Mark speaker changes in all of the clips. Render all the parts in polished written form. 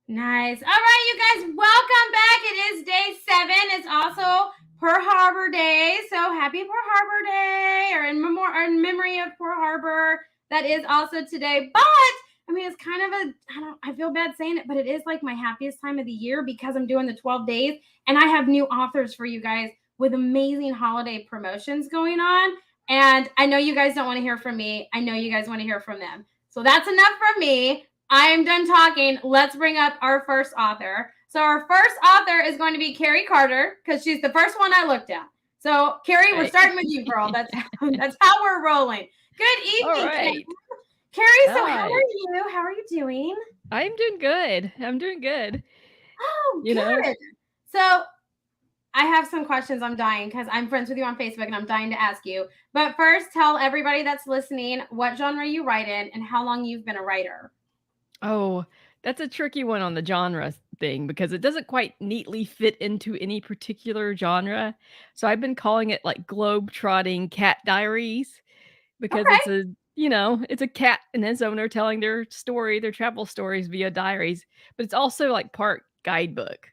Speaker 1: Nice. All right, you guys, welcome back. It is day 7. It's also Pearl Harbor Day. So happy Pearl Harbor Day, or in memory of Pearl Harbor. That is also today. But I mean, it's kind of I feel bad saying it, but it is like my happiest time of the year because I'm doing the 12 days and I have new authors for you guys with amazing holiday promotions going on. And I know you guys don't want to hear from me. I know you guys want to hear from them. So that's enough from me. I am done talking. Let's bring up our first author. So our first author is going to be Carrie Carter because she's the first one I looked at. So Carrie, we're starting with you, girl. That's how we're rolling. Good evening,
Speaker 2: All right.
Speaker 1: Carrie. So
Speaker 2: Hi.
Speaker 1: how are you? How are you doing?
Speaker 2: I'm doing good. I'm doing good.
Speaker 1: Oh,
Speaker 2: You know?
Speaker 1: good. So I have some questions. I'm dying because I'm friends with you on Facebook and I'm dying to ask you. But first, tell everybody that's listening what genre you write in and how long you've been a writer.
Speaker 2: Oh, that's a tricky one on the genre thing because it doesn't quite neatly fit into any particular genre. So I've been calling it like globe-trotting cat diaries because
Speaker 1: Okay.
Speaker 2: it's a cat and his owner telling their story, their travel stories via diaries, but it's also like part guidebook.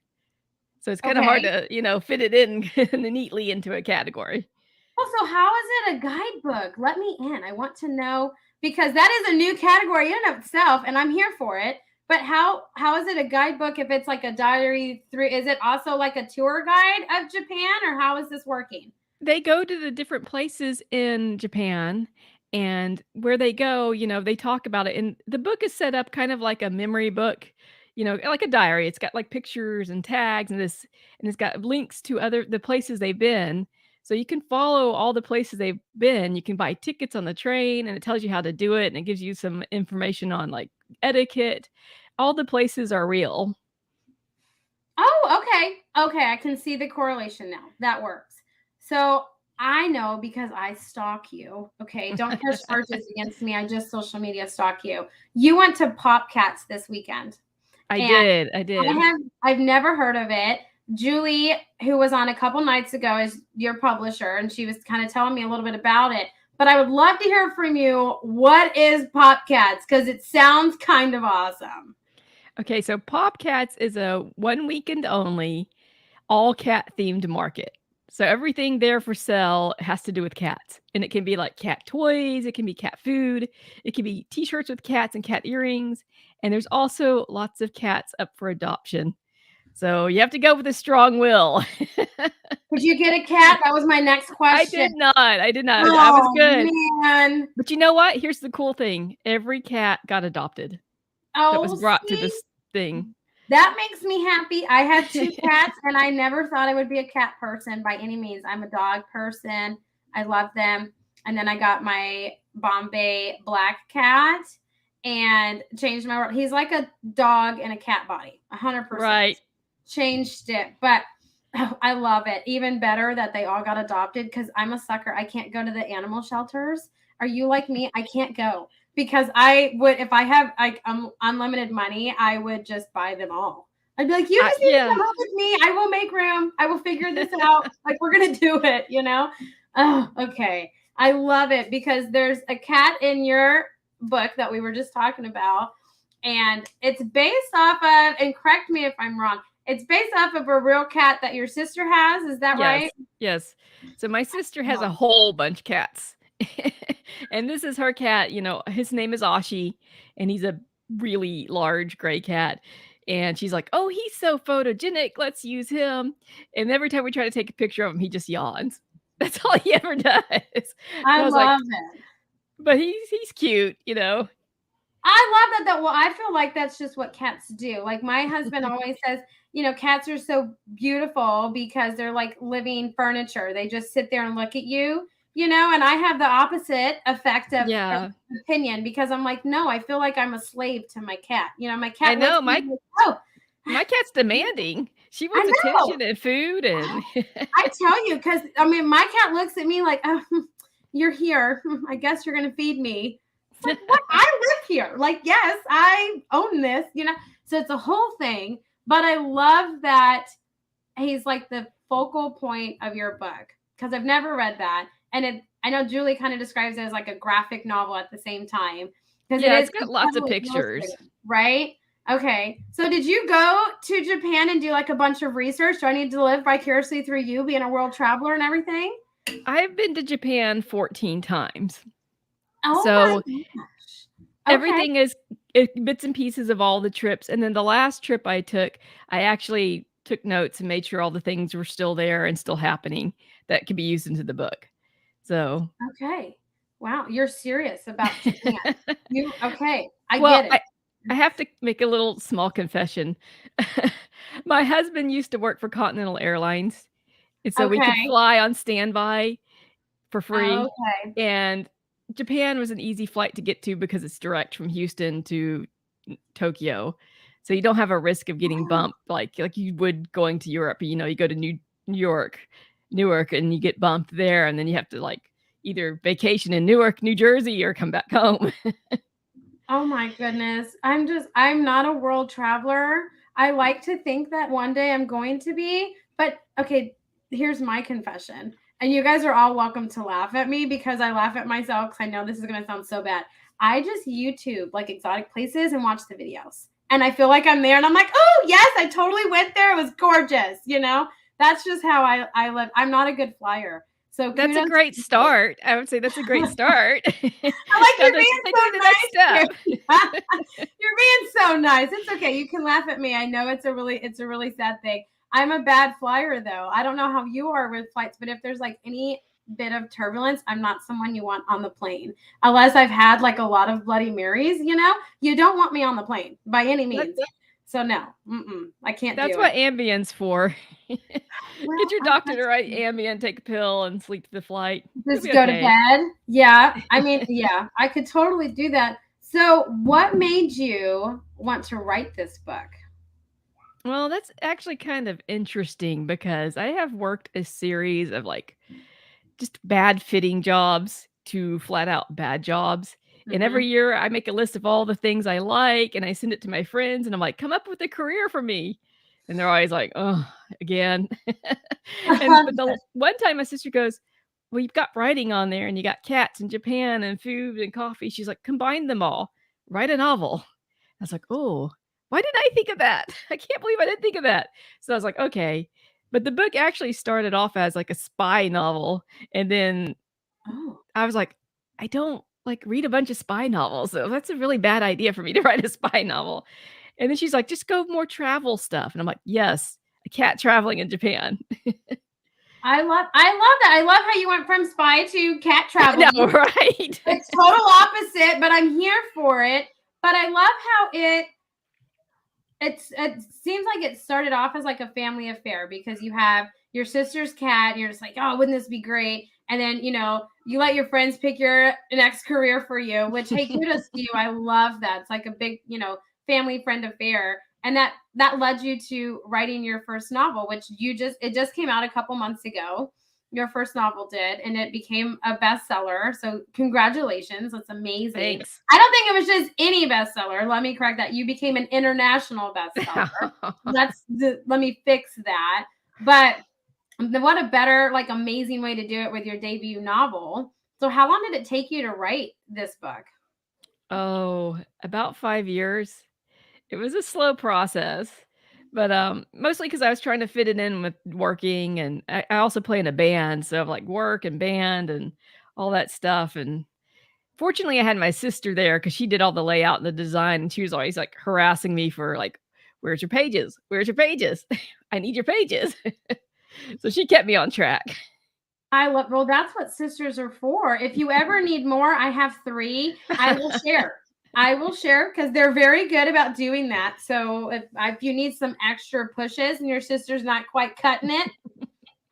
Speaker 2: So it's kind of hard
Speaker 1: Okay.
Speaker 2: to, fit it in neatly into a category.
Speaker 1: Well, so how is it a guidebook? Let me in. I want to know because that is a new category in and of itself, and I'm here for it. But how is it a guidebook if it's like a diary through? Is it also like a tour guide of Japan, or how is this working?
Speaker 2: They go to the different places in Japan, and where they go, they talk about it, and the book is set up kind of like a memory book, like a diary. It's got, like, pictures and tags and it's got links to the places they've been, so you can follow all the places they've been. You can buy tickets on the train, and it tells you how to do it, and it gives you some information on, like, etiquette. All the places are real.
Speaker 1: Oh, okay. Okay, I can see the correlation now. That works. So I know because I stalk you. Okay, don't push charges against me. I just social media stalk you. You went to Popcats this weekend.
Speaker 2: I
Speaker 1: And
Speaker 2: did, I did.
Speaker 1: I've never heard of it. Julie, who was on a couple nights ago, is your publisher, and she was kind of telling me a little bit about it. But I would love to hear from you. What is Popcats? Because it sounds kind of awesome.
Speaker 2: Okay, so Popcats is a one weekend only, all cat themed market. So everything there for sale has to do with cats. And it can be like cat toys, it can be cat food, it can be t-shirts with cats and cat earrings, and there's also lots of cats up for adoption. So you have to go with a strong will.
Speaker 1: Did you get a cat? That was my next
Speaker 2: I
Speaker 1: question.
Speaker 2: did not. I did not. I was
Speaker 1: Oh
Speaker 2: good.
Speaker 1: man.
Speaker 2: But you know what? Here's the cool thing. Every cat got adopted that was
Speaker 1: Oh,
Speaker 2: brought to
Speaker 1: see,
Speaker 2: this thing.
Speaker 1: that makes me happy. I had 2 cats, and I never thought I would be a cat person by any means. I'm a dog person. I love them. And then I got my Bombay black cat and changed my world. He's like a dog in a cat body, 100%.
Speaker 2: Right.
Speaker 1: Changed it, but oh, I love it. Even better that they all got adopted because I'm a sucker. I can't go to the animal shelters. Are you like me? I can't go because I would if I have like unlimited money, I would just buy them all. I'd be like, you just need to
Speaker 2: Yeah.
Speaker 1: come up with me. I will make room. I will figure this out. Like we're gonna do it, you know? Oh, okay. I love it because there's a cat in your book that we were just talking about, and it's based off of, and correct me if I'm wrong, it's based off of a real cat that your sister has. Is that
Speaker 2: Yes,
Speaker 1: right?
Speaker 2: yes. So my sister has a
Speaker 1: Oh,
Speaker 2: whole bunch of cats. And this is her cat, his name is Ashi, and he's a really large gray cat. And she's like, "Oh, he's so photogenic. Let's use him." And every time we try to take a picture of him, he just yawns. That's all he ever does. And
Speaker 1: I
Speaker 2: I was like,
Speaker 1: love it.
Speaker 2: "But he's cute."
Speaker 1: I love that though. Well, I feel like that's just what cats do. Like my husband always says, cats are so beautiful because they're like living furniture. They just sit there and look at you, and I have the opposite effect of
Speaker 2: Yeah.
Speaker 1: opinion because I'm like, no, I feel like I'm a slave to my cat. My
Speaker 2: I
Speaker 1: cat looks
Speaker 2: know,
Speaker 1: at me
Speaker 2: my
Speaker 1: like, oh,
Speaker 2: my cat's demanding. She
Speaker 1: I
Speaker 2: wants
Speaker 1: know.
Speaker 2: attention and food and
Speaker 1: I tell you, because I mean, my cat looks at me like, oh, you're here. I guess you're going to feed me. It's like, what? I live here. Like, yes, I own this. So it's a whole thing. But I love that he's like the focal point of your book because I've never read that. And I know Julie kind of describes it as like a graphic novel at the same time because it
Speaker 2: Yeah,
Speaker 1: is
Speaker 2: it's got lots of
Speaker 1: heavily
Speaker 2: pictures.
Speaker 1: illustrated, right? Okay. So did you go to Japan and do like a bunch of research? Do I need to live vicariously through you being a world traveler and everything?
Speaker 2: I've been to Japan 14 times.
Speaker 1: Oh
Speaker 2: So
Speaker 1: my gosh. Okay.
Speaker 2: everything is bits and pieces of all the trips, and then the last trip I took, I actually took notes and made sure all the things were still there and still happening that could be used into the book. So
Speaker 1: Okay. Wow, you're serious about Japan. You okay, I
Speaker 2: well,
Speaker 1: get it.
Speaker 2: I have to make a little small confession. My husband used to work for Continental Airlines, and so we could
Speaker 1: Okay.
Speaker 2: fly on standby for free,
Speaker 1: Okay.
Speaker 2: and Japan was an easy flight to get to because it's direct from Houston to Tokyo. So you don't have a risk of getting
Speaker 1: Oh,
Speaker 2: bumped like you would going to Europe. You know, you go to New York, Newark, and you get bumped there, and then you have to like either vacation in Newark, New Jersey, or come back home.
Speaker 1: oh my goodness. I'm not a world traveler. I like to think that one day I'm going to be, but okay, here's my confession. And you guys are all welcome to laugh at me because I laugh at myself because I know this is going to sound so bad. I just YouTube like exotic places and watch the videos. And I feel like I'm there and I'm like, oh, yes, I totally went there. It was gorgeous. You know, that's just how I live. I'm not a good flyer. So
Speaker 2: That's a
Speaker 1: kudos
Speaker 2: great
Speaker 1: to you.
Speaker 2: start. I would say that's a great start.
Speaker 1: I like
Speaker 2: Now
Speaker 1: you're
Speaker 2: let's
Speaker 1: being
Speaker 2: take
Speaker 1: so
Speaker 2: it to the next
Speaker 1: nice
Speaker 2: step.
Speaker 1: here. You're being so nice. It's okay. You can laugh at me. I know it's a really sad thing. I'm a bad flyer though. I don't know how you are with flights, but if there's like any bit of turbulence, I'm not someone you want on the plane. Unless I've had like a lot of Bloody Marys, you don't want me on the plane by any
Speaker 2: That
Speaker 1: means. So no, I can't
Speaker 2: that's
Speaker 1: do it.
Speaker 2: what Ambien's for. Get
Speaker 1: Well,
Speaker 2: your
Speaker 1: I
Speaker 2: doctor to
Speaker 1: guess
Speaker 2: write Ambien, take a pill, and sleep through the flight. You'll
Speaker 1: just
Speaker 2: be
Speaker 1: go to
Speaker 2: okay.
Speaker 1: bed. Yeah. I mean, yeah, I could totally do that. So, what made you want to write this book?
Speaker 2: Well, that's actually kind of interesting because I have worked a series of like just bad fitting jobs to flat out bad jobs. And every
Speaker 1: Mhm.
Speaker 2: year I make a list of all the things I like and I send it to my friends and I'm like, come up with a career for me. And they're always like, oh, again. And but the one time my sister goes, well, you've got writing on there and you got cats in Japan and food and coffee. She's like, combine them all, write a novel. I was like, oh, why didn't I think of that? I can't believe I didn't think of that. So I was like, okay. But the book actually started off as like a spy novel. And then
Speaker 1: Oh.
Speaker 2: I was like, I don't like read a bunch of spy novels. So that's a really bad idea for me to write a spy novel. And then she's like, just go more travel stuff. And I'm like, yes, a cat traveling in Japan.
Speaker 1: I love that. I love how you went from spy to cat
Speaker 2: I know,
Speaker 1: traveling.
Speaker 2: right?
Speaker 1: It's total opposite, but I'm here for it. But I love how it seems like it started off as like a family affair because you have your sister's cat and you're just like, oh, wouldn't this be great? And then you let your friends pick your next career for you, which, hey, kudos to you. I love that. It's like a big family friend affair, and that led you to writing your first novel, which it just came out a couple months ago. Your first novel did, and it became a bestseller. So congratulations. That's amazing.
Speaker 2: Thanks.
Speaker 1: I don't think it was just any bestseller. Let me correct that. You became an international bestseller. Let me fix that. But what a better, like, amazing way to do it with your debut novel. So how long did it take you to write this book?
Speaker 2: Oh, about 5 years. It was a slow process, but, mostly because I was trying to fit it in with working, and I also play in a band, so, like, work and band and all that stuff, and fortunately, I had my sister there because she did all the layout and the design, and she was always, like, harassing me for, like, "Where's your pages? Where's your pages? I need your pages." So she kept me on track.
Speaker 1: Well, that's what sisters are for. If you ever need more, I have 3. I will share. I will share because they're very good about doing that. So if you need some extra pushes and your sister's not quite cutting it,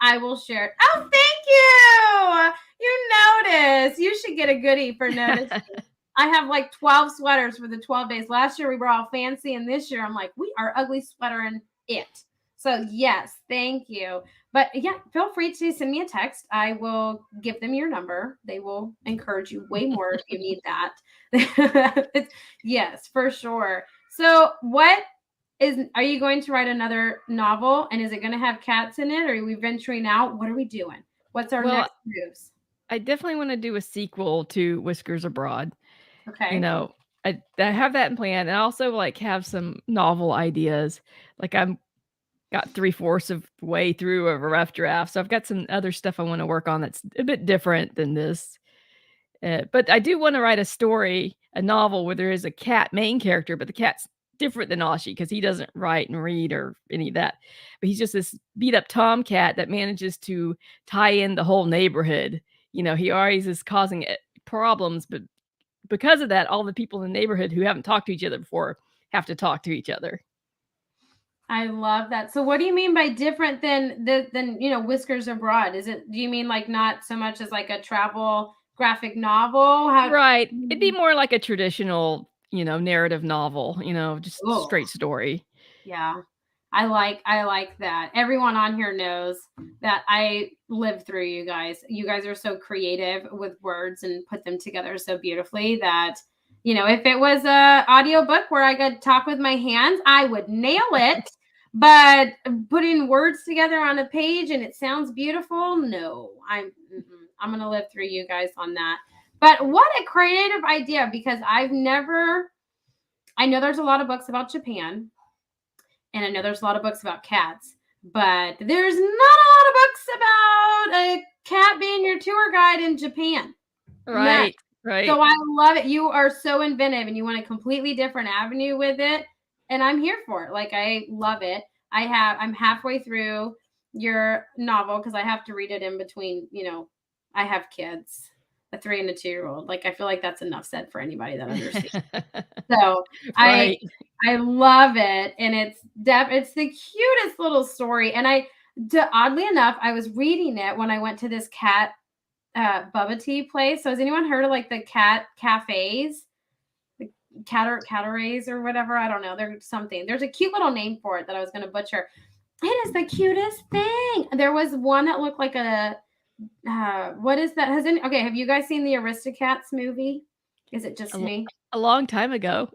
Speaker 1: I will share it. Oh, thank you. You notice. You should get a goodie for noticing. I have like 12 sweaters for the 12 days. Last year we were all fancy, and this year I'm like, we are ugly sweatering it. So yes, thank you. But yeah, feel free to send me a text. I will give them your number. They will encourage you way more if you need that. Yes, for sure. So are you going to write another novel, and is it going to have cats in it, or are we venturing out? What are we doing? What's our
Speaker 2: Well,
Speaker 1: next moves?
Speaker 2: I definitely wanna do a sequel to Whiskers Abroad. You
Speaker 1: Okay.
Speaker 2: know, I have that in plan, and I also, like, have some novel ideas. Like, I'm got 3/4 of the way through of a rough draft, so I've got some other stuff I wanna work on that's a bit different than this. But I do wanna write a story, a novel where there is a cat main character, but the cat's different than Ashi because he doesn't write and read or any of that. But he's just this beat up tomcat that manages to tie in the whole neighborhood. You know, he always is causing problems, but because of that, all the people in the neighborhood who haven't talked to each other before have to talk to each other.
Speaker 1: I love that. So what do you mean by different than Whiskers Abroad? Do you mean like not so much as like a travel graphic novel? How
Speaker 2: Right. It'd be more like a traditional, narrative novel, just
Speaker 1: Oh,
Speaker 2: straight story.
Speaker 1: yeah. I like that. Everyone on here knows that I live through you guys. You guys are so creative with words and put them together so beautifully that if it was a audiobook where I could talk with my hands, I would nail it. But putting words together on a page and it sounds beautiful, no. I'm going to live through you guys on that. But what a creative idea, because I know there's a lot of books about Japan, and I know there's a lot of books about cats, but there's not a lot of books about a cat being your tour guide in Japan.
Speaker 2: Right.
Speaker 1: None.
Speaker 2: Right.
Speaker 1: So I love it. You are so inventive and you want a completely different avenue with it. And I'm here for it. Like, I love it. I'm halfway through your novel because I have to read it in between, I have kids, a 3 and a 2-year-old. Like, I feel like that's enough said for anybody that understands. So
Speaker 2: Right.
Speaker 1: I love it, and it's the cutest little story. And oddly enough, I was reading it when I went to this cat bubble tea place. So has anyone heard of like the cat cafes, the caterays or whatever? I don't know. There's something. There's a cute little name for it that I was going to butcher. It is the cutest thing. There was one that looked like a what is that? Okay, have you guys seen the Aristocats movie? Is it just me?
Speaker 2: A long time ago.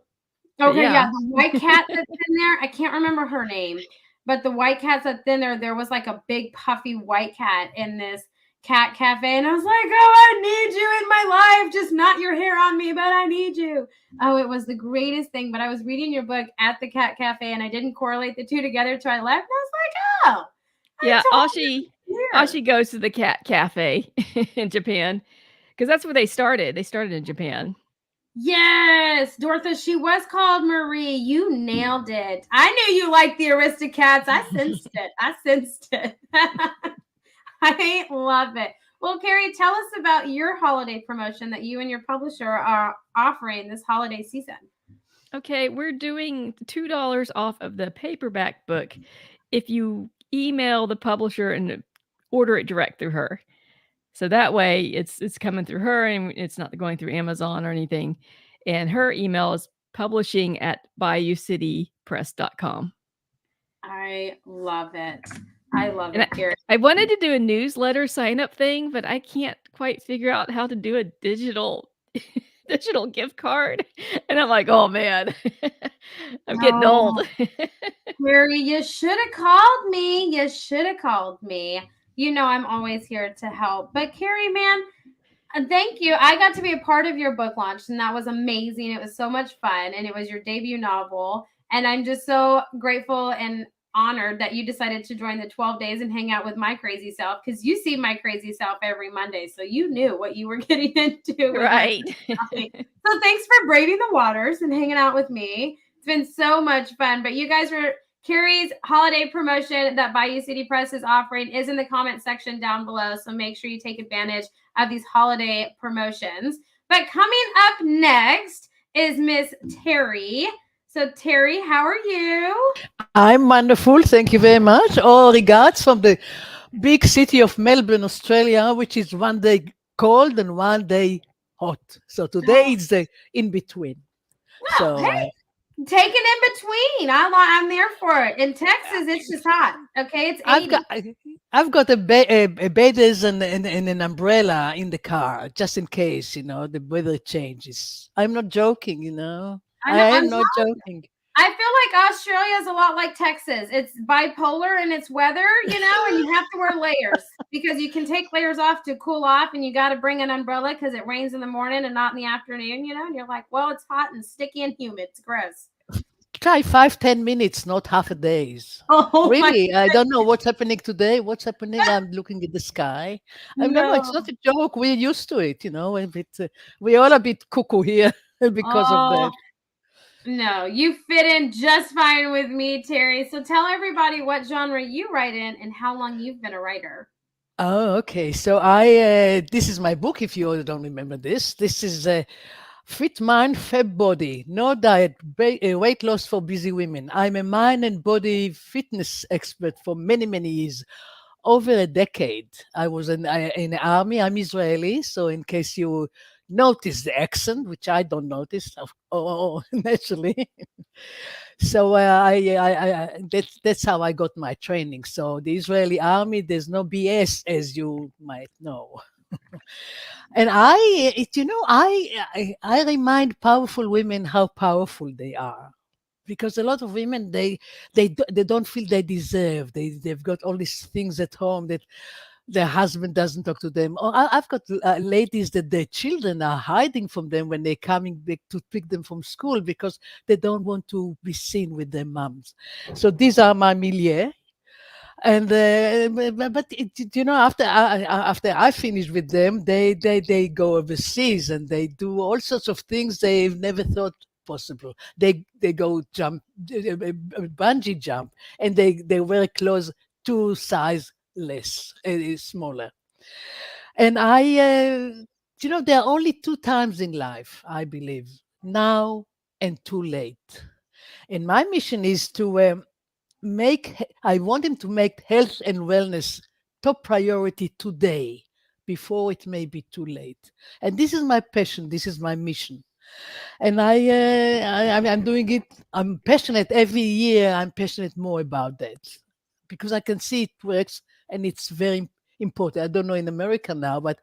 Speaker 1: Okay,
Speaker 2: Yeah.
Speaker 1: yeah, the white cat that's in there, I can't remember her name, but the white cat that's in there was like a big puffy white cat in this cat cafe, and I was like, oh, I need you in my life, just not your hair on me, but I need you. Oh, it was the greatest thing. But I was reading your book at the cat cafe, and I didn't correlate the two together till I left, and I was like, oh.
Speaker 2: Yeah, Ashi goes to the cat cafe in Japan because that's where they started. They started in Japan.
Speaker 1: Yes, Dorotha, she was called Marie. You nailed it. I knew you liked the Aristocats. I sensed it. I love it. Well, Carrie, tell us about your holiday promotion that you and your publisher are offering this holiday season.
Speaker 2: Okay, we're doing $2 off of the paperback book if you email the publisher and order it direct through her. So that way it's coming through her and it's not going through Amazon or anything. And her email is publishing@bayoucitypress.com.
Speaker 1: I love it. I love it, Carrie.
Speaker 2: I wanted to do a newsletter sign up thing, but I can't quite figure out how to do a digital gift card. And I'm like, oh man, I'm getting old.
Speaker 1: Carrie, you should have called me. I'm always here to help. But Carrie, man, thank you. I got to be a part of your book launch, and that was amazing. It was so much fun, and it was your debut novel. And I'm just so grateful and honored that you decided to join the 12 days and hang out with my crazy self, because you see my crazy self every Monday. So you knew what you were getting into.
Speaker 2: Right.
Speaker 1: So thanks for braving the waters and hanging out with me. It's been so much fun. But you guys were Carrie's holiday promotion that Bayou City Press is offering is in the comment section down below. So make sure you take advantage of these holiday promotions. But coming up next is Miss Terry. So Terry, how are you?
Speaker 3: I'm wonderful. Thank you very much. All regards from the big city of Melbourne, Australia, which is one day cold and one day hot. So today it's the in between.
Speaker 1: Well,
Speaker 3: So
Speaker 1: hey, take it in between. I'm there for it. In Texas, it's just hot. Okay, it's 80.
Speaker 3: I've got a bathers and an umbrella in the car just in case the weather changes. I'm not joking. I am not joking.
Speaker 1: I feel like Australia is a lot like Texas. It's bipolar in its weather, and you have to wear layers because you can take layers off to cool off, and you got to bring an umbrella because it rains in the morning and not in the afternoon, and you're like, well, it's hot and sticky and humid. It's gross.
Speaker 3: Try 5-10 minutes, not half a days.
Speaker 1: Oh my
Speaker 3: Really, I don't know what's happening today. What's happening? I'm looking at the sky. No, it's
Speaker 1: no.
Speaker 3: not a joke. We're used to it, we're all a bit cuckoo here because of
Speaker 1: Oh,
Speaker 3: that.
Speaker 1: no, you fit in just fine with me, Terry. So tell everybody what genre you write in and how long you've been a writer.
Speaker 3: Oh, okay. So this is my book. If you all don't remember this is Fit Mind, Fab Body, No Diet, Weight Loss for Busy Women. I'm a mind and body fitness expert for many, many years, over a decade. I was in the army. I'm Israeli, so in case you notice the accent, which I don't notice, naturally. So that's how I got my training. So the Israeli army, there's no BS, as you might know. And I remind powerful women how powerful they are, because a lot of women they don't feel they deserve. They've got all these things at home that their husband doesn't talk to them. Or I've got ladies that their children are hiding from them when they're coming back to pick them from school because they don't want to be seen with their moms. So these are my milieu. And after I finish with them, they go overseas and they do all sorts of things they've never thought possible. They go bungee jump, and they wear clothes 2 size less, smaller. And there are only 2 times in life, I believe: now and too late. And my mission is to I want him to make health and wellness top priority today, before it may be too late. And this is my passion. This is my mission. And I'm doing it. I'm passionate every year. I'm passionate more about that because I can see it works, and it's very important. I don't know in America now, but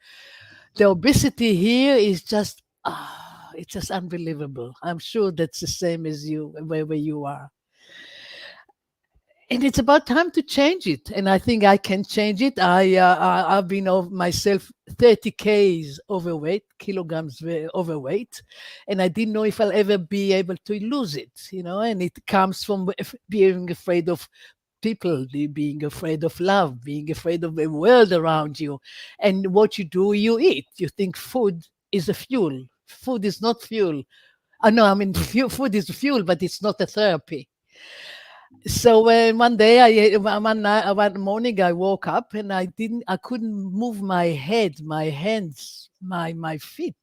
Speaker 3: the obesity here is just, it's just unbelievable. I'm sure that's the same as you, wherever you are. And it's about time to change it, and I think I can change it. I've been myself 30 k's overweight, kilograms overweight, and I didn't know if I'll ever be able to lose it. And it comes from being afraid of people, being afraid of love, being afraid of the world around you. And what you do, you eat. You think food is a fuel. Food is not fuel. No, I mean, food is fuel, but it's not a therapy. So one day, one morning, I woke up and I couldn't move my head, my hands, my feet,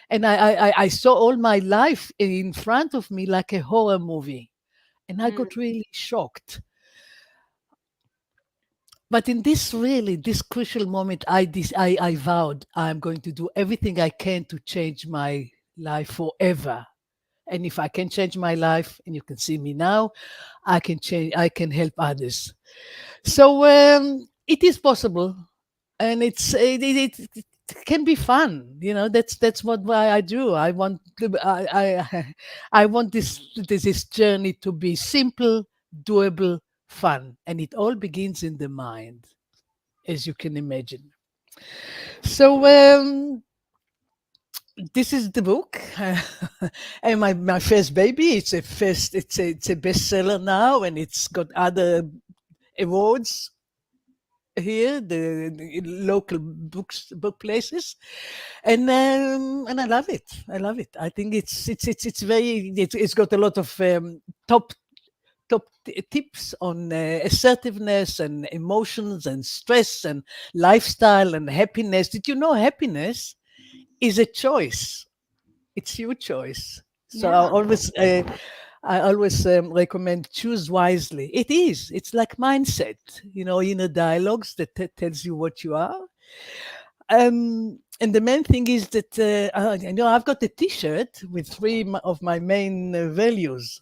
Speaker 3: and I saw all my life in front of me like a horror movie, and I got really shocked. But in this crucial moment, I vowed I'm going to do everything I can to change my life forever. And if I can change my life, and you can see me now, I can help others. So it is possible, and it can be fun. That's why I do. I want I want this journey to be simple, doable, fun, and it all begins in the mind, as you can imagine. So this is the book, and my first baby. It's a bestseller now, and it's got other awards here, the local book places, and I love it. I think it's got a lot of top tips on assertiveness and emotions and stress and lifestyle and happiness. Did you know happiness is a choice? It's your choice. So
Speaker 1: Yeah.
Speaker 3: I always recommend choose wisely. It's like mindset, inner dialogues that tells you what you are. And the main thing is that I've got a T-shirt with three of my main values: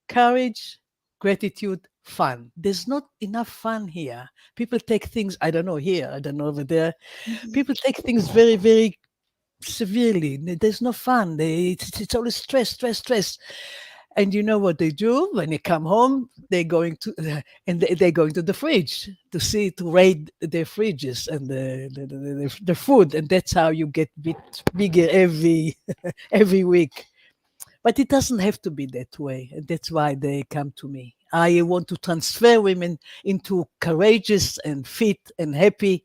Speaker 3: courage, gratitude, fun. There's not enough fun here. People take things, I don't know here, I don't know over there. People take things very, very severely. There's no fun. It's always stress, stress, stress. And you know what they do when they come home? They're going to and they're going to the fridge to see to raid their fridges and the food, and that's how you get bit bigger every every week. But it doesn't have to be that way, and that's why they come to me. I want to transfer women into courageous and fit and happy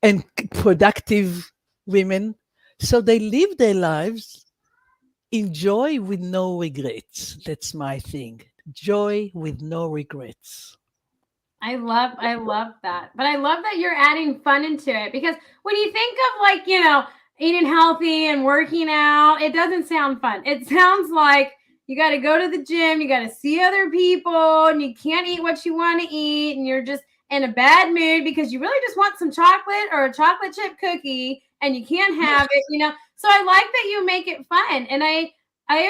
Speaker 3: and productive women, so they live their lives in joy with no regrets. That's my thing. Joy with no regrets.
Speaker 1: I love that. But I love that you're adding fun into it, because when you think of, like, eating healthy and working out, it doesn't sound fun. It sounds like you got to go to the gym, you got to see other people, and you can't eat what you want to eat, and you're just in a bad mood because you really just want some chocolate or a chocolate chip cookie and you can't have it. So I like that you make it fun. And I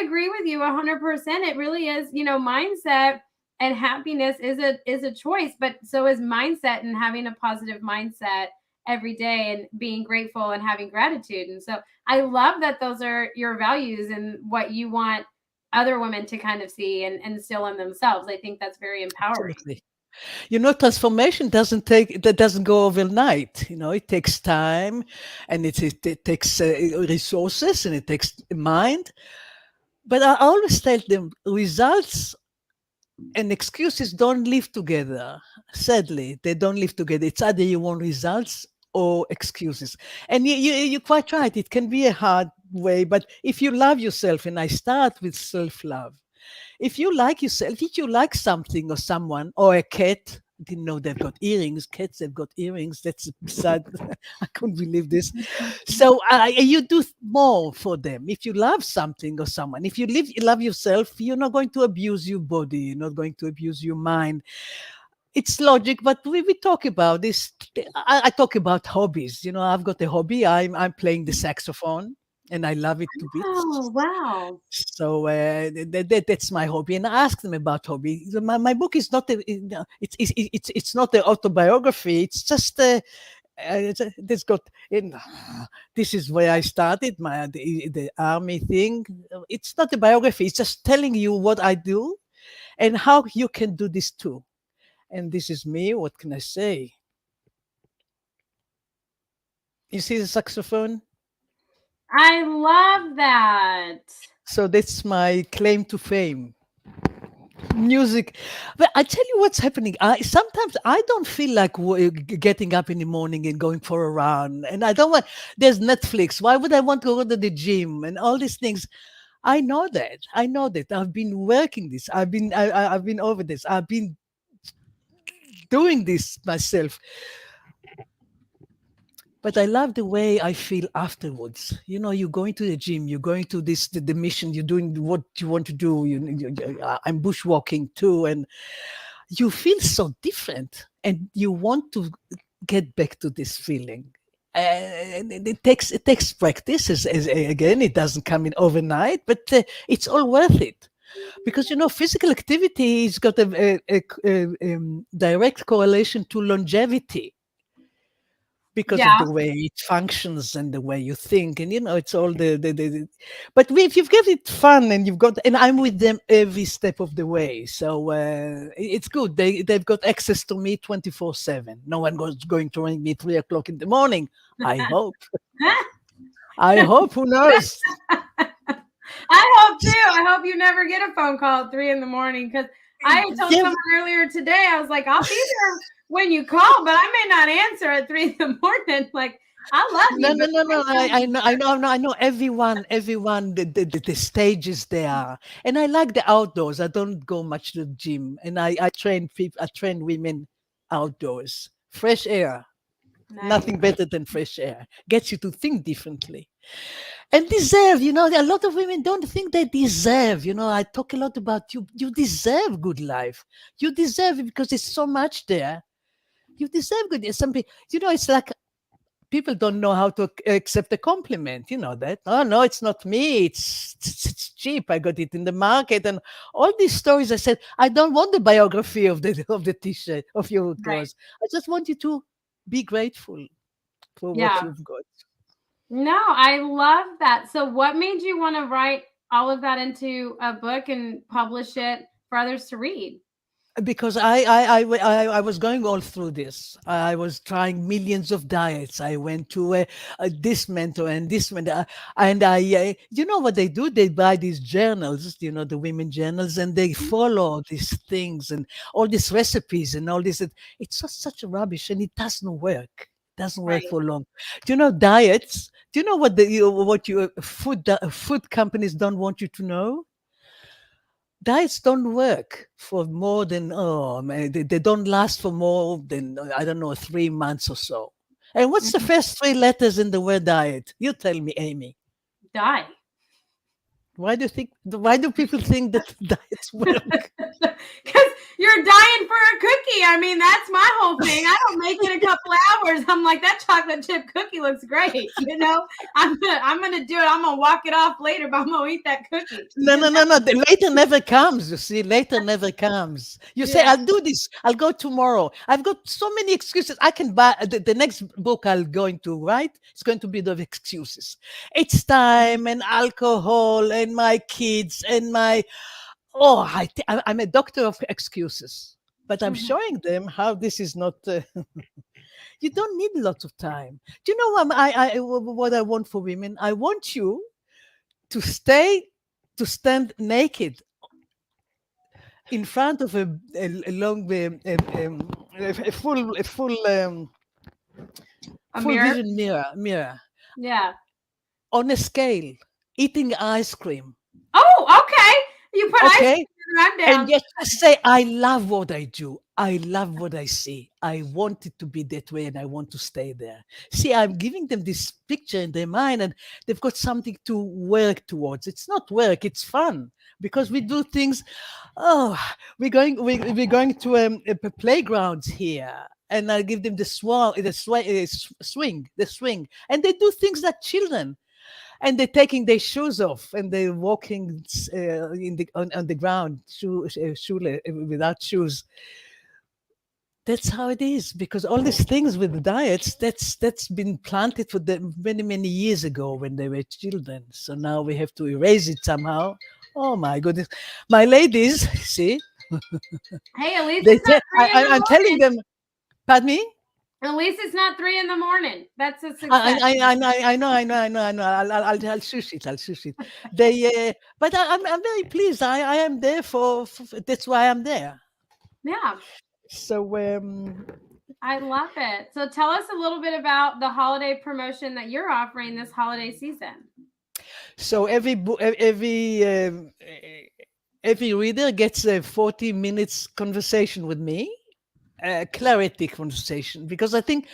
Speaker 1: agree with you 100%. It really is, mindset and happiness is a choice, but so is mindset, and having a positive mindset every day and being grateful and having gratitude. And so I love that those are your values and what you want other women to kind of see and instill in themselves. I think that's very empowering.
Speaker 3: Absolutely. Transformation doesn't go overnight. It takes time, and it takes resources, and it takes mind. But I always tell them results and excuses don't live together. Sadly, they don't live together. It's either you want results or excuses. And you're quite right. It can be a hard way, but if you love yourself, and I start with self-love, if you like yourself, if you like something or someone or a cat, I didn't know they've got earrings. Cats have got earrings. That's sad. I couldn't believe this. So you do more for them. If you love something or someone, if you love yourself, you're not going to abuse your body. You're not going to abuse your mind. It's logic, but we talk about this. I talk about hobbies. I've got a hobby. I'm playing the saxophone, and I love it to bits.
Speaker 1: Oh, wow.
Speaker 3: So that's my hobby, and I ask them about hobby. My book is not it's not an autobiography. It's just this got in. This is where I started the army thing. It's not a biography. It's just telling you what I do and how you can do this too. And this is me. What can I say? You see the saxophone?
Speaker 1: I love that.
Speaker 3: So that's my claim to fame. Music. But I tell you what's happening. Sometimes I don't feel like getting up in the morning and going for a run. And I don't want, there's Netflix. Why would I want to go to the gym and all these things? I know that. I know that. I've been working this. I've been over this. I've been doing this myself. But I love the way I feel afterwards. You're going to the gym, you're going to the mission, you're doing what you want to do. I'm bushwalking too, and you feel so different, and you want to get back to this feeling. And it takes practice. Again, it doesn't come in overnight, but it's all worth it. Because physical activity has got a direct correlation to longevity, because
Speaker 1: Yeah.
Speaker 3: of the way it functions and the way you think, and it's all but if you've got it fun, and I'm with them every step of the way, so it's good. They've got access to me 24/7. No one going to ring me 3 o'clock in the morning. I hope. Who knows?
Speaker 1: I hope too. I hope you never get a phone call at 3 a.m, because I told someone earlier today, I was like, I'll be there when you call, but I may not answer at 3 a.m. Like, I love you.
Speaker 3: No. I know everyone, the stages they are. And I like the outdoors. I don't go much to the gym. And I train people, I train women outdoors. Fresh air.
Speaker 1: Nice.
Speaker 3: Nothing better than fresh air. Gets you to think differently. And deserve, a lot of women don't think they deserve. I talk a lot about you. You deserve good life. You deserve it because there's so much there. You deserve good. Some people, it's like people don't know how to accept a compliment. You know that. Oh no, it's not me. It's cheap. I got it in the market, and all these stories. I said, I don't want the biography of the t-shirt of your clothes. I just want you to be grateful for what you've got.
Speaker 1: No, I love that. So what made you want to write all of that into a book and publish it for others to read?
Speaker 3: Because I was going all through this. I was trying millions of diets. I went to this mentor and this mentor, and you know what they do? They buy these journals, the women journals, and they follow these things and all these recipes and all this. It's just such rubbish, and it doesn't work. It doesn't work
Speaker 1: Right.
Speaker 3: for long. Do you know diets? Do you know what food companies don't want you to know? Diets don't work for more than they don't last for more than I don't know 3 months or so. And what's the first three letters in the word diet? You tell me, Amy.
Speaker 1: Die.
Speaker 3: Why do people think that diets work?
Speaker 1: Because you're dying for a cookie. I mean, that's my whole thing. I don't make it a couple hours. I'm like, that chocolate chip cookie looks great. I'm gonna do it. I'm gonna walk it off later, but I'm gonna eat that cookie.
Speaker 3: No. The later never comes. You see, later never comes. You say,
Speaker 1: Yeah.
Speaker 3: I'll do this. I'll go tomorrow. I've got so many excuses. I can buy the next book I'll going to write. It's going to be the excuses. It's time and alcohol and my kids and my I'm a doctor of excuses, but I'm
Speaker 1: Mhm.
Speaker 3: showing them how this is not. You don't need lots of time. Do you know what I want for women? I want you to stand naked in front of a long a full
Speaker 1: A
Speaker 3: full
Speaker 1: mirror.
Speaker 3: vision mirror
Speaker 1: Yeah.
Speaker 3: on a scale, eating ice cream.
Speaker 1: Oh, okay. You put ice
Speaker 3: Okay.
Speaker 1: cream I'm down.
Speaker 3: And just say, I love what I do. I love what I see. I want it to be that way and I want to stay there. See, I'm giving them this picture in their mind and they've got something to work towards. It's not work, it's fun because we do things. Oh, we're going to playgrounds here. And I give them the swing, and they do things like children. And they're taking their shoes off and they're walking on the ground without shoes. That's how it is, because all these things with the diets, that's been planted for them many years ago when they were children. So now we have to erase it somehow. Oh my goodness, my ladies, see,
Speaker 1: Hey, at least
Speaker 3: they
Speaker 1: it's not 3 in the
Speaker 3: I'm telling
Speaker 1: morning.
Speaker 3: them, pardon me.
Speaker 1: At least it's not 3 in the morning. That's a success.
Speaker 3: I know. I'll shush it. They, but I'm very pleased. I am there for that's why I'm there.
Speaker 1: Yeah,
Speaker 3: So
Speaker 1: I love it. So tell us a little bit about the holiday promotion that you're offering this holiday season.
Speaker 3: so every reader gets a 40 minutes conversation with me, a clarity conversation, because I think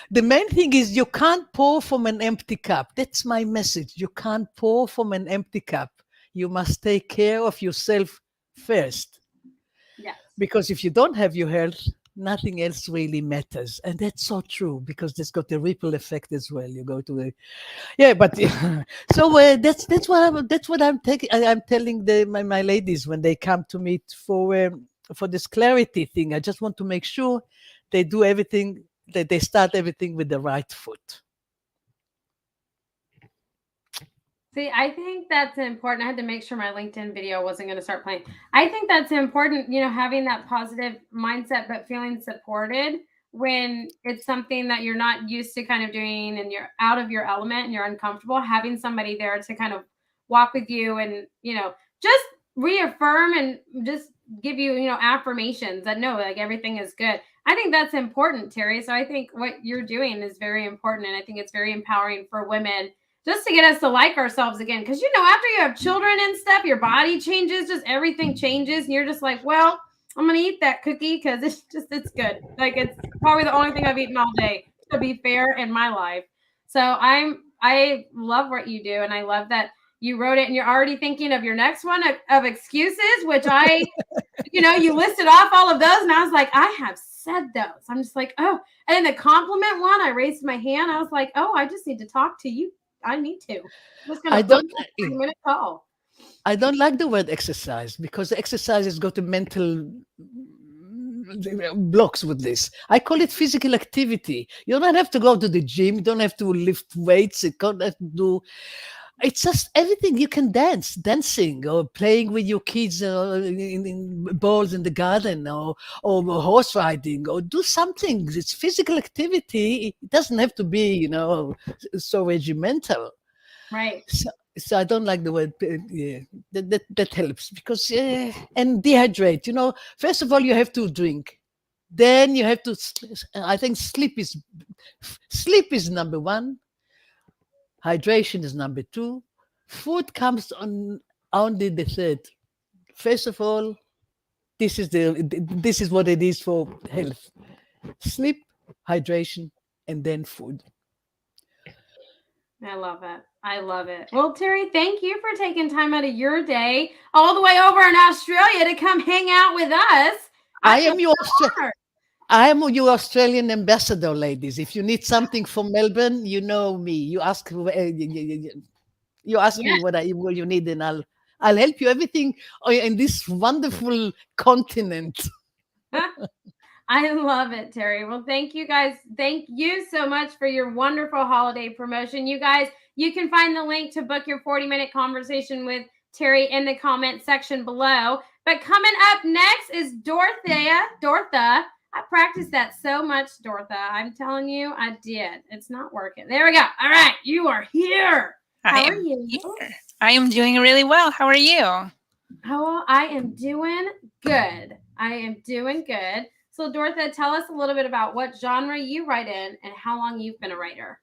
Speaker 3: the main thing is you can't pour from an empty cup. That's my message. You can't pour from an empty cup. You must take care of yourself first.
Speaker 1: Yes.
Speaker 3: Because if you don't have your health, nothing else really matters. And that's so true, because there's got a ripple effect as well. You go to the but so that's what I'm taking. I'm telling my ladies when they come to me for this clarity thing. I just want to make sure they do everything, that they start everything with the right foot.
Speaker 1: See, I think that's important. I had to make sure my LinkedIn video wasn't going to start playing. I think that's important, having that positive mindset, but feeling supported when it's something that you're not used to kind of doing and you're out of your element and you're uncomfortable, having somebody there to kind of walk with you and, just reaffirm and just give you, affirmations that no, like everything is good. I think that's important, Terry. So I think what you're doing is very important. And I think it's very empowering for women just to get us to like ourselves again. Because, after you have children and stuff, your body changes, just everything changes. And you're just like, well, I'm going to eat that cookie because it's good. Like, it's probably the only thing I've eaten all day, to be fair, in my life. So I love what you do. And I love that you wrote it and you're already thinking of your next one of excuses, which you listed off all of those. And I was like, I have said those. I'm just like, oh, and then the compliment one, I raised my hand. I was like, oh, I just need to talk to you. I need to. I'm just gonna book a 30-minute call.
Speaker 3: I don't like the word exercise, because exercise has got a mental blocks with this. I call it physical activity. You don't have to go to the gym. You don't have to lift weights. You don't have to do. it's just everything. You can dancing or playing with your kids in balls in the garden, or horse riding, or do something. It's physical activity. It doesn't have to be, so regimental.
Speaker 1: Right.
Speaker 3: So I don't like the word. Yeah, that helps because and dehydrate. First of all, you have to drink. Then you have to. I think sleep is number one. Hydration is number two. Food comes on only the third. First of all, this is what it is for health: sleep, hydration, and then food.
Speaker 1: I love it. I love it. Well, Terry, thank you for taking time out of your day all the way over in Australia to come hang out with us.
Speaker 3: I
Speaker 1: I feel
Speaker 3: am your
Speaker 1: so honored.
Speaker 3: I am your Australian ambassador, ladies. If you need something from Melbourne, you know me. You ask me
Speaker 1: Yes.
Speaker 3: what you need, and I'll help you everything in this wonderful continent.
Speaker 1: I love it, Terry. Well, thank you guys. Thank you so much for your wonderful holiday promotion. You guys, you can find the link to book your 40-minute conversation with Terry in the comment section below. But coming up next is Dorothea. Dortha. I practiced that so much, Dortha. I'm telling you, I did. It's not working. There we go. All right. You are here. How are you?
Speaker 4: Here. I am doing really well. How are you?
Speaker 1: Oh, I am doing good. I am doing good. So, Dortha, tell us a little bit about what genre you write in and how long you've been a writer.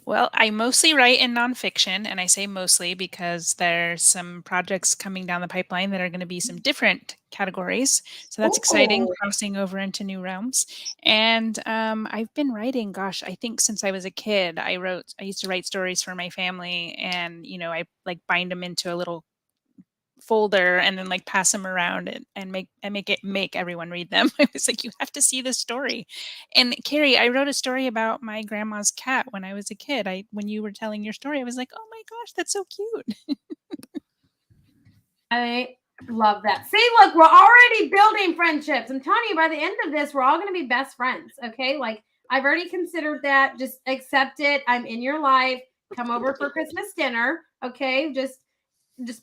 Speaker 4: Well, I mostly write in nonfiction, and I say mostly because there's some projects coming down the pipeline that are going to be some different categories. So that's exciting,
Speaker 1: Oh,
Speaker 4: crossing over into new realms. And I've been writing, gosh, I think since I was a kid, I used to write stories for my family, and I like bind them into a little folder and then like pass them around and make everyone read them. I was like, you have to see this story. And Carrie, I wrote a story about my grandma's cat when I was a kid. When you were telling your story, I was like, oh my gosh, that's so cute.
Speaker 1: I love that. See, look, we're already building friendships. I'm telling you, by the end of this, we're all going to be best friends. Okay. Like, I've already considered that. Just accept it. I'm in your life. Come over for Christmas dinner. Okay. Just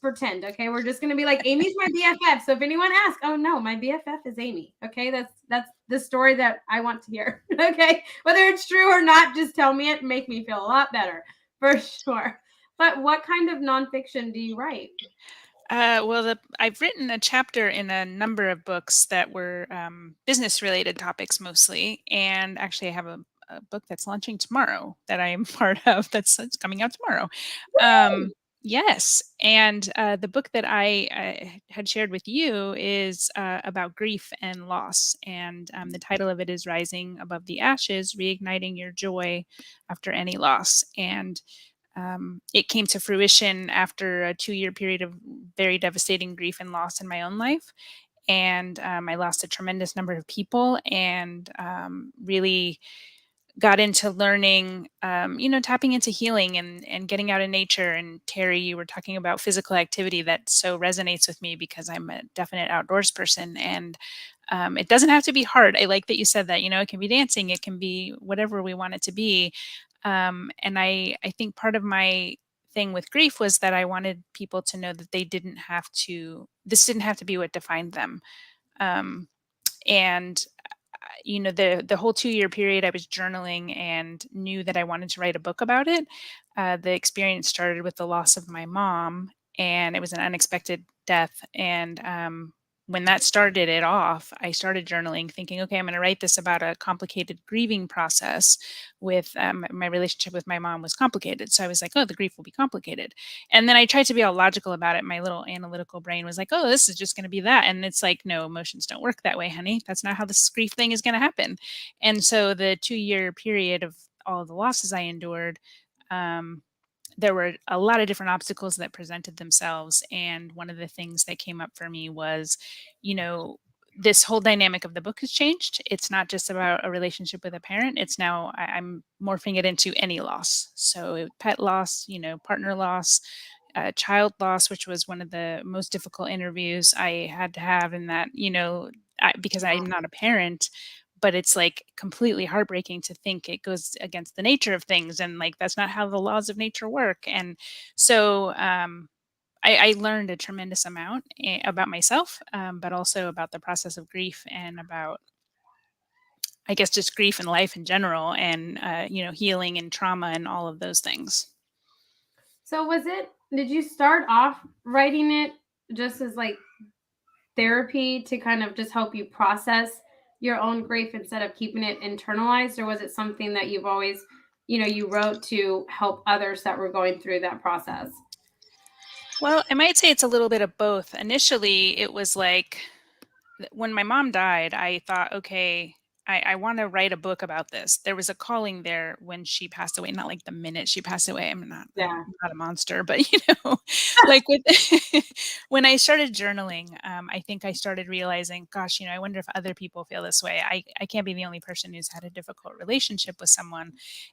Speaker 1: pretend. Okay. We're just going to be like, Amy's my BFF. So if anyone asks, oh no, my BFF is Amy. Okay. That's the story that I want to hear. Okay. Whether it's true or not, just tell me it and make me feel a lot better for sure. But what kind of nonfiction do you write?
Speaker 4: Well, I've written a chapter in a number of books that were business-related topics mostly, and actually, I have a book that's launching tomorrow that I am part of. That's coming out tomorrow. Yes, and the book that I had shared with you is about grief and loss, and the title of it is "Rising Above the Ashes: Reigniting Your Joy After Any Loss." And it came to fruition after a 2-year period of very devastating grief and loss in my own life. And I lost a tremendous number of people, and really got into learning, tapping into healing and getting out in nature. And Terry, you were talking about physical activity that so resonates with me because I'm a definite outdoors person. And it doesn't have to be hard. I like that you said that, it can be dancing, it can be whatever we want it to be. And I think part of my thing with grief was that I wanted people to know that this didn't have to be what defined them. And the whole 2-year period I was journaling and knew that I wanted to write a book about it. The experience started with the loss of my mom, and it was an unexpected death. And when that started it off, I started journaling, thinking, okay, I'm going to write this about a complicated grieving process. With my relationship with my mom was complicated, so I was like, oh, the grief will be complicated. And then I tried to be all logical about it. My little analytical brain was like, oh, this is just going to be that. And it's like, no, emotions don't work that way, honey. That's not how this grief thing is going to happen. And so the 2-year period of all of the losses I endured, there were a lot of different obstacles that presented themselves. And one of the things that came up for me was, this whole dynamic of the book has changed. It's not just about a relationship with a parent. It's now I'm morphing it into any loss. So pet loss, partner loss, child loss, which was one of the most difficult interviews I had to have in that, because I'm not a parent, but it's like completely heartbreaking to think it goes against the nature of things, and like that's not how the laws of nature work. And so I learned a tremendous amount about myself, but also about the process of grief, and about, I guess, just grief in life in general, and healing and trauma and all of those things.
Speaker 1: So did you start off writing it just as like therapy to kind of just help you process your own grief instead of keeping it internalized? Or was it something that you've always, you wrote to help others that were going through that process?
Speaker 4: Well, I might say it's a little bit of both. Initially, it was like when my mom died, I thought, okay, I want to write a book about this. There was a calling there when she passed away, not like the minute she passed away. I'm not a monster, but like with when I started journaling, I think I started realizing, gosh, I wonder if other people feel this way. I can't be the only person who's had a difficult relationship with someone.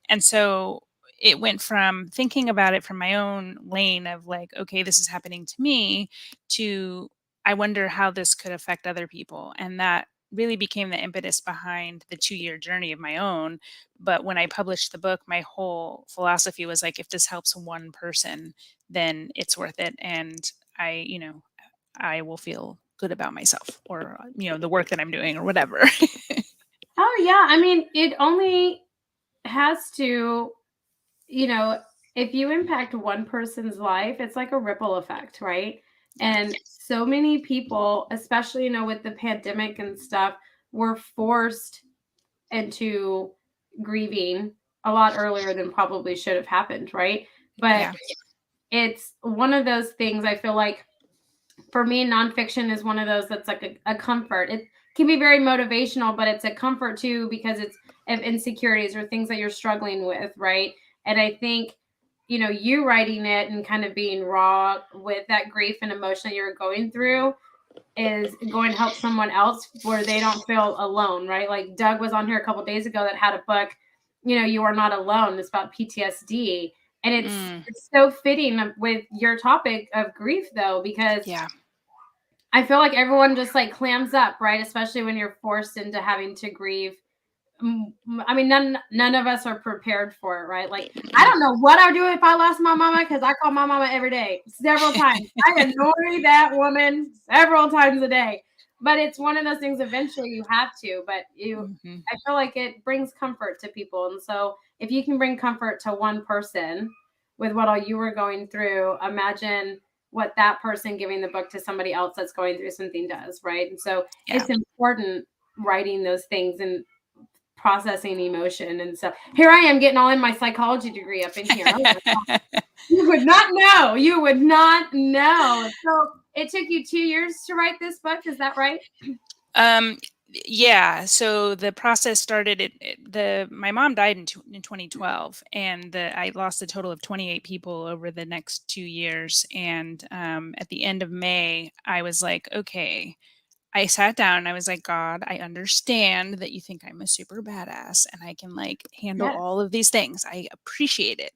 Speaker 4: And so it went from thinking about it from my own lane of like, okay, this is happening to me, to I wonder how this could affect other people. And that really became the impetus behind the 2-year journey of my own. But when I published the book, my whole philosophy was like, if this helps one person, then it's worth it. And I will feel good about myself, or, the work that I'm doing, or whatever.
Speaker 1: Oh, yeah. I mean, it only has to, if you impact one person's life, it's like a ripple effect, right? And so many people, especially, with the pandemic and stuff, were forced into grieving a lot earlier than probably should have happened, right? But it's one of those things, I feel like, for me, nonfiction is one of those that's like a comfort. It can be very motivational, but it's a comfort too, because it's of insecurities or things that you're struggling with, right? And I think, you writing it and kind of being raw with that grief and emotion that you're going through is going to help someone else where they don't feel alone, right? Like Doug was on here a couple of days ago that had a book, You Are Not Alone. It's about PTSD. And it's so fitting with your topic of grief, though, because I feel like everyone just like clams up, right? Especially when you're forced into having to grieve. I mean, none of us are prepared for it, right? Like, I don't know what I would do if I lost my mama, because I call my mama every day, several times. I annoy that woman several times a day. But it's one of those things, eventually you have to. But I feel like it brings comfort to people. And so if you can bring comfort to one person with what all you were going through, imagine what that person giving the book to somebody else that's going through something does, right? And so it's important writing those things and processing emotion and stuff. Here I am getting all in my psychology degree up in here. You would not know. You would not know. So it took you 2 years to write this book. Is that right?
Speaker 4: Yeah. So the process started. My mom died in 2012, and I lost a total of 28 people over the next 2 years. And at the end of May, I was like, okay. I sat down and I was like, God, I understand that you think I'm a super badass and I can like handle all of these things. I appreciate it.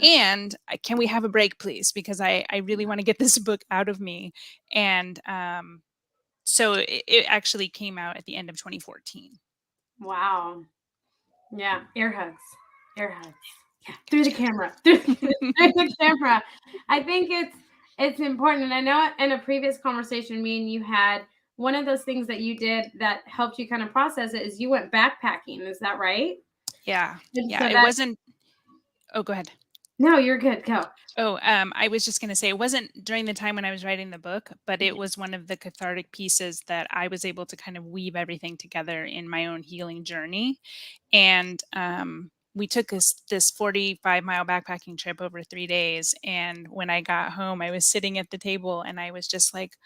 Speaker 4: And can we have a break, please? Because I really want to get this book out of me. And so it actually came out at the end of 2014.
Speaker 1: Wow. Yeah. Air hugs. Air hugs. Yeah. Through the camera. Through the camera. I think it's important. And I know in a previous conversation me and you had, one of those things that you did that helped you kind of process it is you went backpacking. Is that right?
Speaker 4: Yeah.
Speaker 1: And
Speaker 4: yeah.
Speaker 1: so
Speaker 4: It wasn't. Oh, go ahead.
Speaker 1: No, you're good. Go.
Speaker 4: Oh, I was just going to say it wasn't during the time when I was writing the book, but it was one of the cathartic pieces that I was able to kind of weave everything together in my own healing journey. And we took this 45-mile backpacking trip over 3 days. And when I got home, I was sitting at the table and I was just like,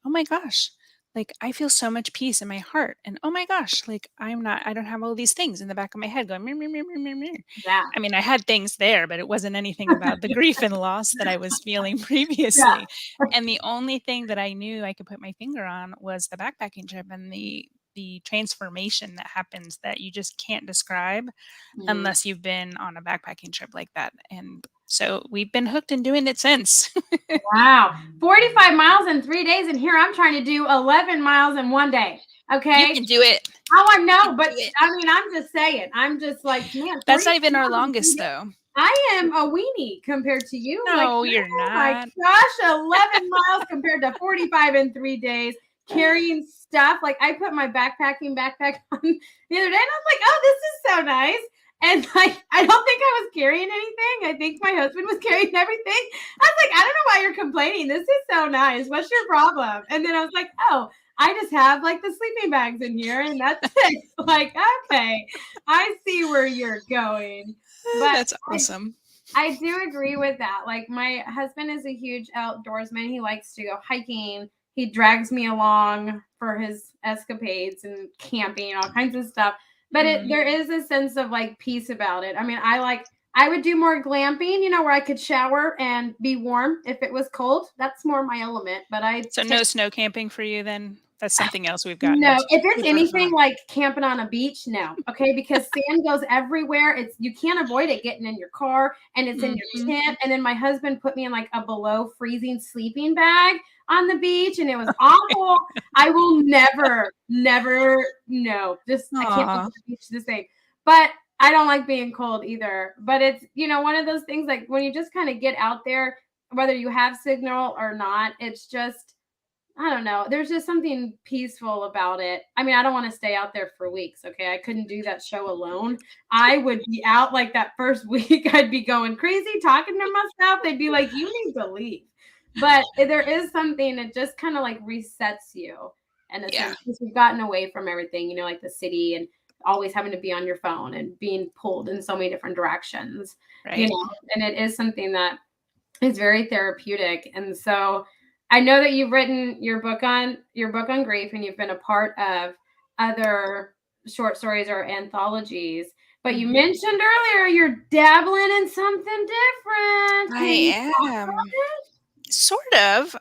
Speaker 4: oh my gosh, like I feel so much peace in my heart. And oh my gosh, like I don't have all these things in the back of my head going,
Speaker 1: Yeah.
Speaker 4: I mean, I had things there, but it wasn't anything about the grief and loss that I was feeling previously. And the only thing that I knew I could put my finger on was the backpacking trip and the transformation that happens that you just can't describe unless you've been on a backpacking trip like that. And so we've been hooked and doing it since.
Speaker 1: Wow. 45 miles in 3 days. And here I'm trying to do 11 miles in 1 day. Okay.
Speaker 4: You can do it.
Speaker 1: Oh, I know, but
Speaker 4: do it.
Speaker 1: I mean, I'm just saying. I'm just like, man,
Speaker 4: That's not
Speaker 1: 42
Speaker 4: even our
Speaker 1: hours in 3
Speaker 4: longest
Speaker 1: days.
Speaker 4: though.
Speaker 1: I am a weenie compared to you. Like,
Speaker 4: No, you're
Speaker 1: oh my
Speaker 4: not.
Speaker 1: gosh, 11 miles compared to 45 in 3 days. Carrying stuff. Like, I put my backpack on the other day, and I was like, oh, this is so nice. And like, I don't think I was carrying anything. I think my husband was carrying everything. I was like, I don't know why you're complaining. This is so nice. What's your problem? And then I was like, oh, I just have like the sleeping bags in here, and that's it. Like, okay, I see where you're going. But
Speaker 4: That's awesome.
Speaker 1: I do agree with that. Like, my husband is a huge outdoorsman. He likes to go hiking. He drags me along for his escapades and camping, all kinds of stuff. But there is a sense of like peace about it. I mean, I would do more glamping, where I could shower and be warm if it was cold. That's more my element. But
Speaker 4: So no snow camping for you then? That's something else we've gotten
Speaker 1: no,
Speaker 4: into.
Speaker 1: if it's anything like camping on a beach, no. Okay, because sand goes everywhere. You can't avoid it getting in your car, and it's in your tent. And then my husband put me in like a below freezing sleeping bag on the beach, and it was awful. I will never, no. I can't go to the beach the same. But I don't like being cold either. But it's one of those things, like when you just kind of get out there, whether you have signal or not, it's just, I don't know. There's just something peaceful about it. I mean, I don't want to stay out there for weeks. Okay. I couldn't do that show alone. I would be out like that first week. I'd be going crazy talking to myself. They'd be like, you need to leave. But there is something that just kind of like resets you. And it's because we've gotten away from everything, like the city and always having to be on your phone and being pulled in so many different directions.
Speaker 4: Right.
Speaker 1: And it is something that is very therapeutic. And so I know that you've written your book on grief, and you've been a part of other short stories or anthologies. But you mentioned earlier you're dabbling in something different.
Speaker 4: I am. Sort of.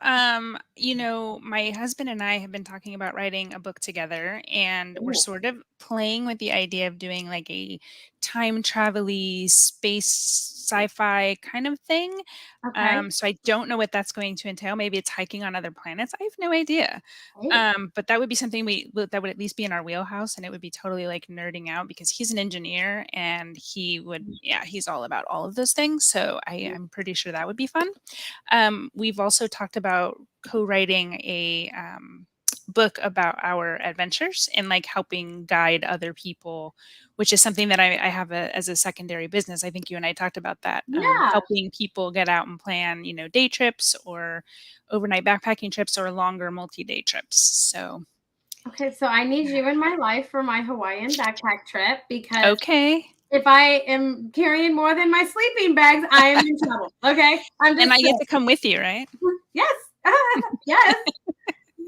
Speaker 4: My husband and I have been talking about writing a book together, and we're sort of playing with the idea of doing like a time travel-y space sci-fi kind of thing.
Speaker 1: Okay.
Speaker 4: So I don't know what that's going to entail. Maybe it's hiking on other planets. I have no idea. But that would be something that would at least be in our wheelhouse, and it would be totally like nerding out because he's an engineer and he's all about all of those things. So I'm pretty sure that would be fun. We've also talked about co-writing a book about our adventures and like helping guide other people, which is something that I have as a secondary business. I think you and I talked about that.
Speaker 1: Yeah.
Speaker 4: Helping people get out and plan, day trips or overnight backpacking trips or longer multi-day trips. So.
Speaker 1: Okay, so I need you in my life for my Hawaiian backpack trip, because if I am carrying more than my sleeping bags, I am in trouble. Okay.
Speaker 4: And I get to come with you, right?
Speaker 1: Yes. Yes.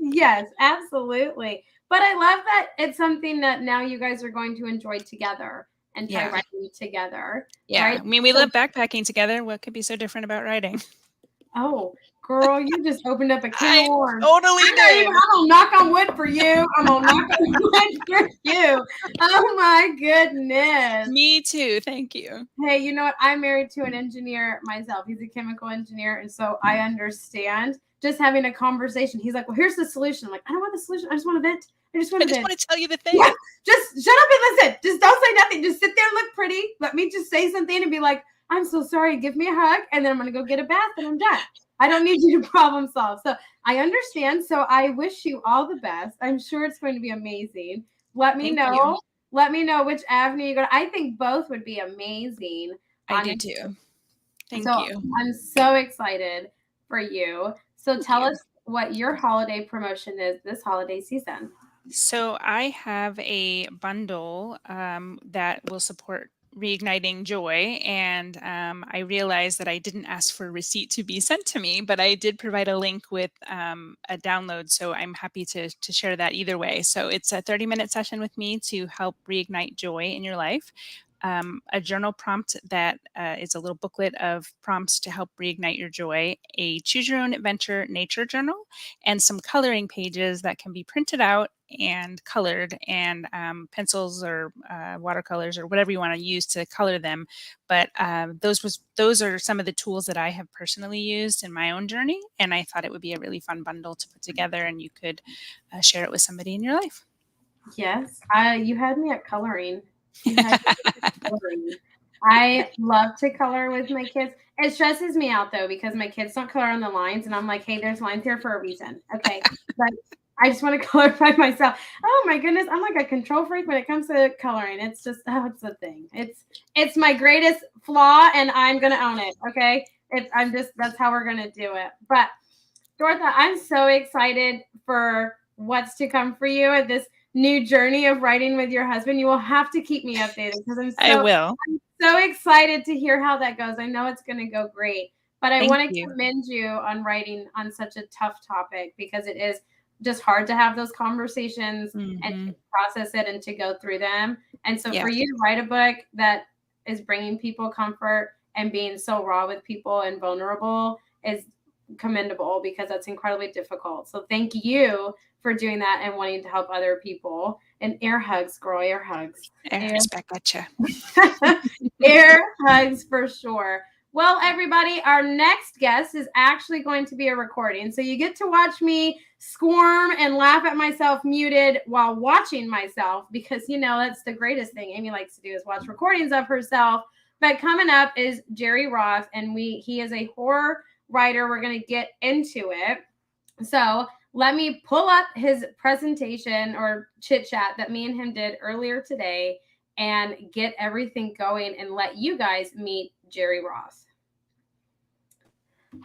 Speaker 1: Yes, absolutely. But I love that it's something that now you guys are going to enjoy together and try writing together.
Speaker 4: Yeah.
Speaker 1: Right?
Speaker 4: I mean, we love backpacking together. What could be so different about writing?
Speaker 1: Oh, girl, you just opened up a can of worms.
Speaker 4: Totally did.
Speaker 1: I'm gonna knock on wood for you. I'm gonna knock on wood for you. Oh my goodness.
Speaker 4: Me too. Thank you.
Speaker 1: Hey, you know what? I'm married to an engineer myself. He's a chemical engineer, and so I understand just having a conversation. He's like, "Well, here's the solution." I'm like, "I don't want the solution. I just want to vent. I just want to
Speaker 4: tell you the thing."
Speaker 1: Yeah, just shut up and listen. Just don't say nothing. Just sit there and look pretty. Let me just say something and be like, "I'm so sorry. Give me a hug," and then I'm gonna go get a bath and I'm done. I don't need you to problem solve. So I understand. So I wish you all the best. I'm sure it's going to be amazing. Let me know. Let me know which avenue you go to. I think both would be amazing.
Speaker 4: I do too. Thank you.
Speaker 1: I'm so excited for you. So tell us what your holiday promotion is this holiday season.
Speaker 4: So I have a bundle that will support Reigniting Joy, and I realized that I didn't ask for a receipt to be sent to me, but I did provide a link with a download, so I'm happy to share that either way. So it's a 30-minute session with me to help reignite joy in your life. A journal prompt that is a little booklet of prompts to help reignite your joy, a choose your own adventure nature journal, and some coloring pages that can be printed out and colored, and pencils or watercolors or whatever you want to use to color them. But those are some of the tools that I have personally used in my own journey, and I thought it would be a really fun bundle to put together, and you could share it with somebody in your life.
Speaker 1: Yes, you had me at coloring. You had me at coloring. I love to color with my kids. It stresses me out though because my kids don't color on the lines, and I'm like, hey, there's lines here for a reason. Okay, but I just want to color by myself. Oh my goodness, I'm like a control freak when it comes to coloring. It's just it's a thing. It's my greatest flaw, and I'm gonna own it. Okay, that's how we're gonna do it. But Dorotha, I'm so excited for what's to come for you at this new journey of writing with your husband. You will have to keep me updated because
Speaker 4: I will.
Speaker 1: I'm so excited to hear how that goes. I know it's going to go great, but I
Speaker 4: Thank
Speaker 1: want to
Speaker 4: you.
Speaker 1: commend you on writing on such a tough topic because it is just hard to have those conversations and to process it and to go through them. And so for you to write a book that is bringing people comfort and being so raw with people and vulnerable is commendable because that's incredibly difficult. So thank you for doing that and wanting to help other people. And air hugs, girl, air hugs.
Speaker 4: Back at you.
Speaker 1: Air hugs for sure. Well, everybody, our next guest is actually going to be a recording. So you get to watch me squirm and laugh at myself muted while watching myself because, that's the greatest thing Amy likes to do is watch recordings of herself. But coming up is Jerry Roth, and he is a horror writer. We're going to get into it. So let me pull up his presentation or chit chat that me and him did earlier today and get everything going and let you guys meet Jerry Roth.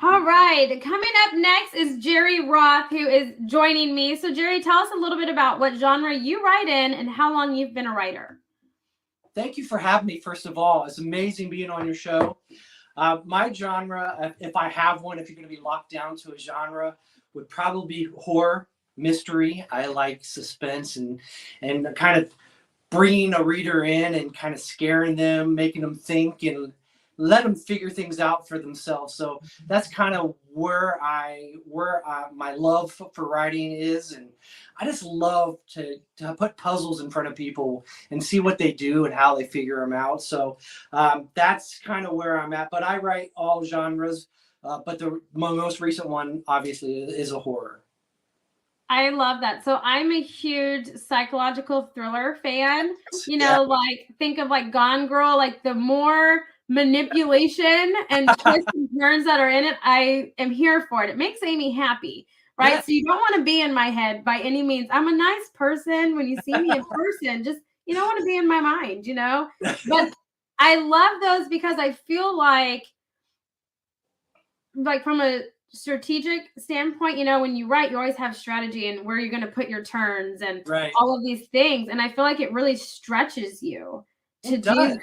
Speaker 1: All right. Coming up next is Jerry Roth, who is joining me. So Jerry, tell us a little bit about what genre you write in and how long you've been a writer.
Speaker 5: Thank you for having me, first of all. It's amazing being on your show. My genre, if I have one, if you're going to be locked down to a genre, would probably be horror, mystery. I like suspense and kind of bringing a reader in and kind of scaring them, making them think and let them figure things out for themselves. So that's kind of where my love for writing is. And I just love to put puzzles in front of people and see what they do and how they figure them out. So that's kind of where I'm at. But I write all genres. But my most recent one, obviously, is a horror.
Speaker 1: I love that. So I'm a huge psychological thriller fan. Like think of like Gone Girl, like the more manipulation and twists and turns that are in it, I am here for it. It makes Amy happy, right? Yeah. So you don't want to be in my head by any means. I'm a nice person. When you see me in person, just you don't want to be in my mind, But I love those because I feel like from a strategic standpoint, when you write, you always have strategy and where you're going to put your turns and all of these things. And I feel like it really stretches you to do that,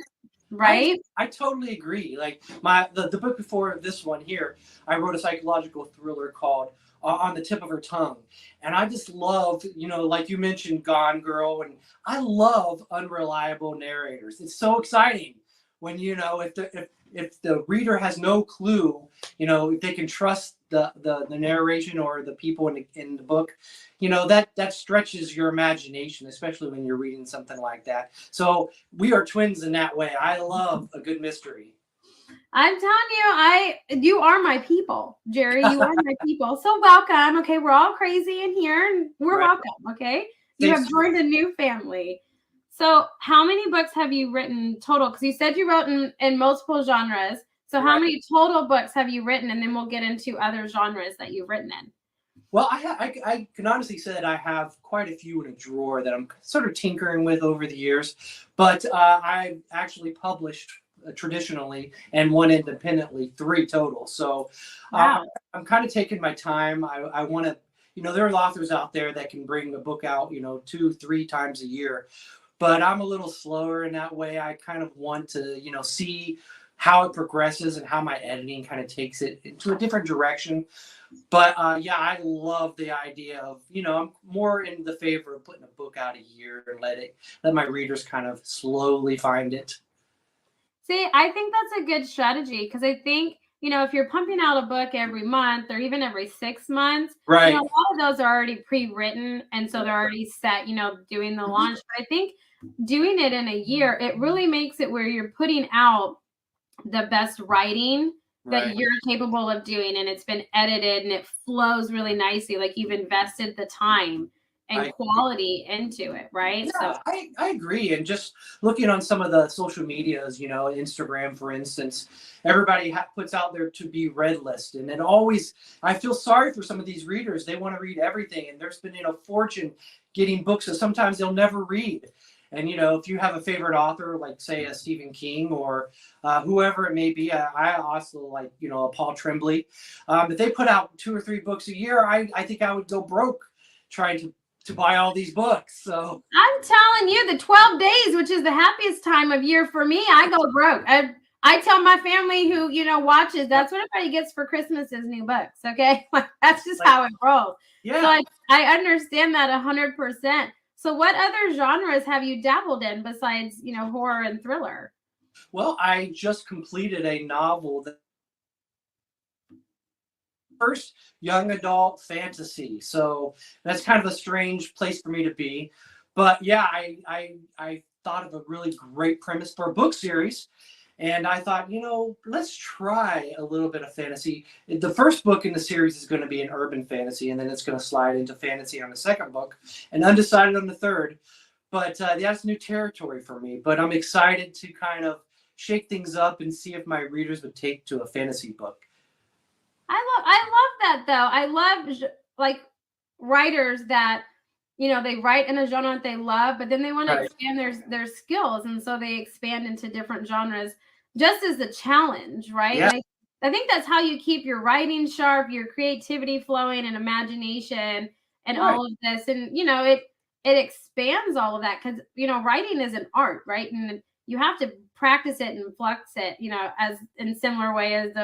Speaker 1: right?
Speaker 5: I totally agree. Like the book before this one here, I wrote a psychological thriller called On the Tip of Her Tongue. And I just love, like you mentioned, Gone Girl. And I love unreliable narrators. It's so exciting when, if the reader has no clue, if they can trust the narration or the people in the book, that stretches your imagination, especially when you're reading something like that. So we are twins in that way. I love a good mystery.
Speaker 1: I'm telling you are my people, Jerry. You are my people. So welcome. Okay, we're all crazy in here, and we're welcome. Okay, you have joined a new family. So how many books have you written total? Because you said you wrote in multiple genres. So how many total books have you written? And then we'll get into other genres that you've written in.
Speaker 5: Well, I can honestly say that I have quite a few in a drawer that I'm sort of tinkering with over the years. But I actually published traditionally and one independently, 3 total. So I'm kind of taking my time. I want to, there are authors out there that can bring a book out, 2-3 times a year. But I'm a little slower in that way. I kind of want to, see how it progresses and how my editing kind of takes it into a different direction. But I love the idea of, I'm more in the favor of putting a book out a year and let my readers kind of slowly find it.
Speaker 1: See, I think that's a good strategy because I think, if you're pumping out a book every month or even every 6 months, a lot of those are already pre-written. And so they're already set, doing the launch. But I think doing it in a year, it really makes it where you're putting out the best writing that you're capable of doing. And it's been edited and it flows really nicely. Like you've invested the time and
Speaker 5: I-
Speaker 1: quality into it, right?
Speaker 5: Yeah, I agree. And just looking on some of the social medias, you know, Instagram, for instance, everybody puts out there to be read list. And it always, I feel sorry for some of these readers. They want to read everything and they're spending a fortune getting books that sometimes they'll never read. And, you know, if you have a favorite author, like say a Stephen King or whoever it may be, I also like, you know, a Paul Tremblay. If they put out 2 or 3 books a year, I think I would go broke trying to buy all these books. So
Speaker 1: I'm telling you, the 12 days, which is the happiest time of year for me, I go broke. I tell my family who, you know, watches, that's what everybody gets for Christmas is new books. Okay. That's just how it rolls.
Speaker 5: yeah.
Speaker 1: So I understand that 100%. So what other genres have you dabbled in besides, you know, horror and thriller?
Speaker 5: Well, I just completed a novel that first young adult fantasy. So that's kind of a strange place for me to be. But yeah, I thought of a really great premise for a book series. And I thought, you know, let's try a little bit of fantasy. The first book in the series is going to be an urban fantasy, and then it's going to slide into fantasy on the second book, and undecided on the third. But that's new territory for me. But I'm excited to kind of shake things up and see if my readers would take to a fantasy book.
Speaker 1: I love that though. I love like writers that, you know, they write in a genre that they love, but then they want to
Speaker 5: Right.
Speaker 1: expand their skills, and so they expand into different genres just as a challenge, right?
Speaker 5: Yeah.
Speaker 1: And I think that's how you keep your writing sharp, your creativity flowing, and imagination, and
Speaker 5: Right.
Speaker 1: all of this. And you know, it expands all of that because you know, writing is an art, right? And you have to practice it and flex it, you know, as in similar way as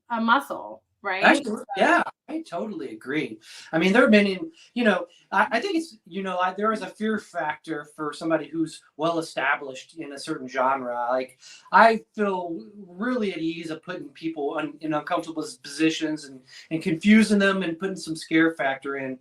Speaker 1: a muscle, right?
Speaker 5: Actually, yeah, I totally agree. I mean, there have been, you know, I think it's, you know, there is a fear factor for somebody who's well established in a certain genre. Like, I feel really at ease of putting people in uncomfortable positions and confusing them and putting some scare factor in.